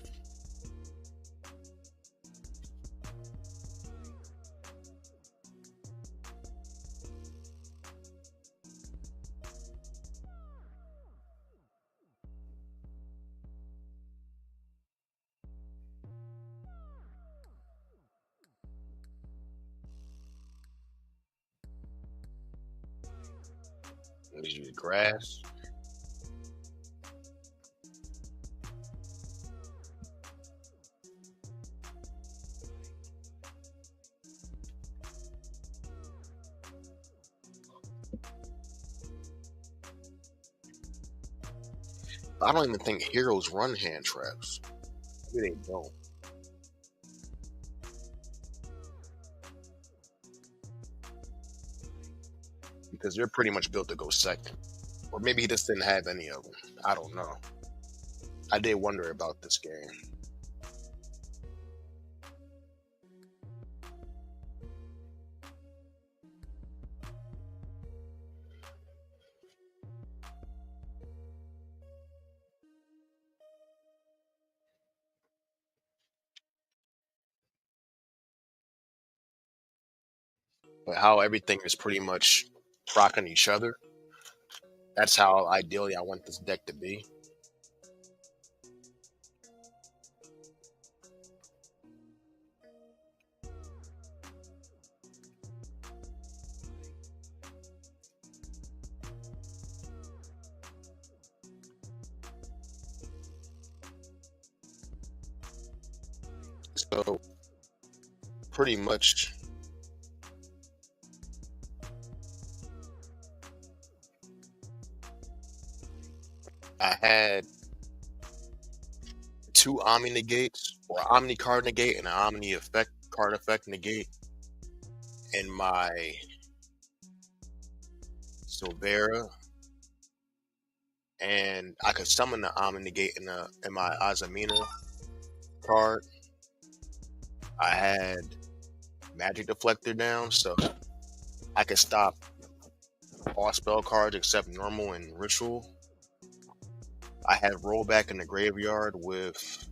Let's use Grass. I don't even think heroes run hand traps. Maybe they don't. Because they're pretty much built to go second. Or maybe he just didn't have any of them. I don't know. I did wonder about this game. But how everything is pretty much rocking each other. That's how ideally I want this deck to be. So pretty much I had two Omni negates, or Omni card negate and an Omni effect card effect negate in my Silvera, and I could summon the Omni negate in my Azamina card. I had Magic Deflector down, so I could stop all spell cards except normal and ritual. I had rollback in the graveyard with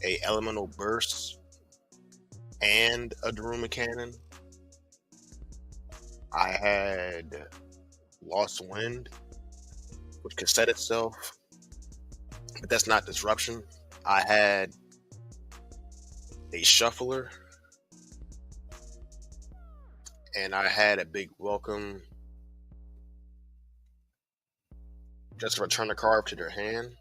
a elemental burst and a Daruma cannon. I had Lost Wind, which could set itself, but that's not disruption. I had a Shuffler, and I had a big welcome, just return a card to their hand.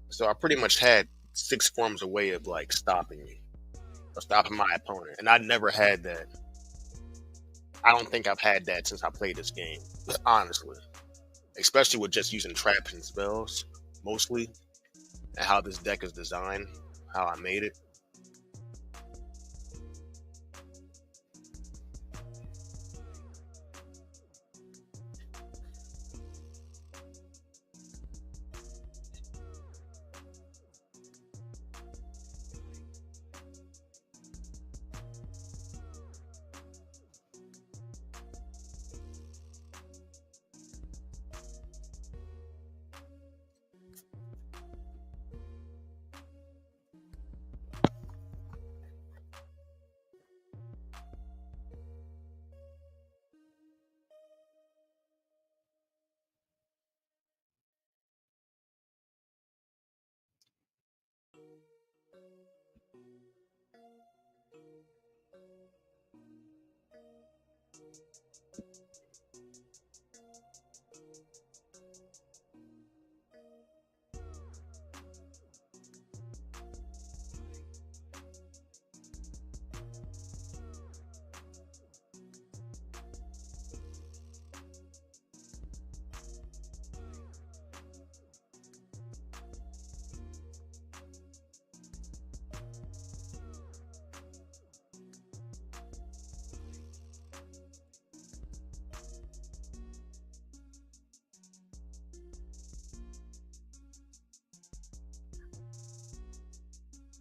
So I pretty much had six forms a way of like stopping me or stopping my opponent. And I never had that. I don't think I've had that since I played this game, honestly. Especially with just using traps and spells, mostly, and how this deck is designed, how I made it.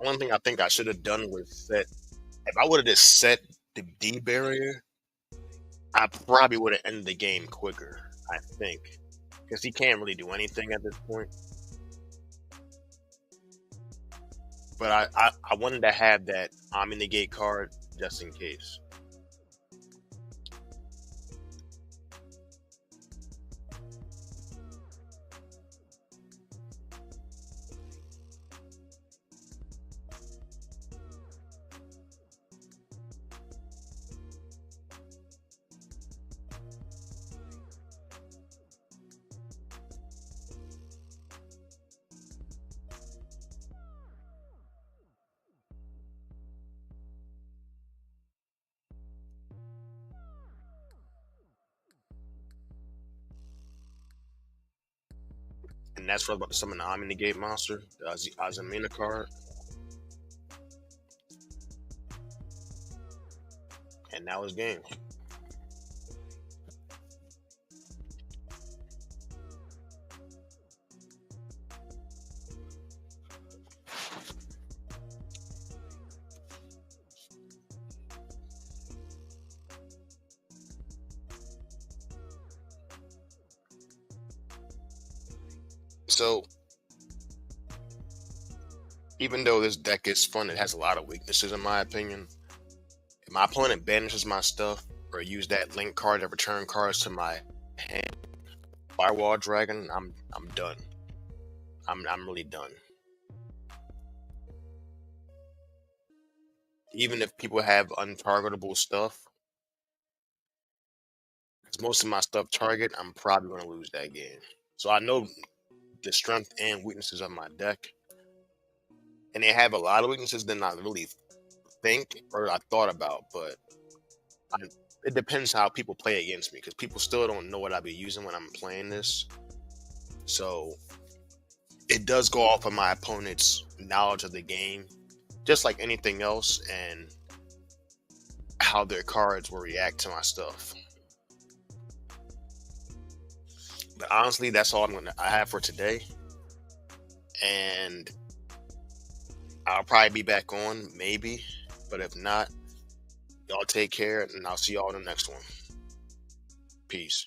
One thing I think I should have done was set. If I would have just set the D barrier, I probably would have ended the game quicker. I think because he can't really do anything at this point. But I wanted to have that I'm in the gate card just in case. And that's what I was about to summon the I'm in the gate monster, the Azamina card. And now it's game. So even though this deck is fun, it has a lot of weaknesses in my opinion. If my opponent banishes my stuff or use that link card to return cards to my hand, Firewall Dragon, I'm done. I'm really done. Even if people have untargetable stuff, because most of my stuff target, I'm probably gonna lose that game. So I know the strength and weaknesses of my deck, and they have a lot of weaknesses than I really think or I thought about. But I, it depends how people play against me because people still don't know what I be using when I'm playing this. So it does go off of my opponent's knowledge of the game, just like anything else, and how their cards will react to my stuff. But honestly, that's all I have for today, and I'll probably be back on maybe, but if not, y'all take care, and I'll see y'all in the next one. Peace.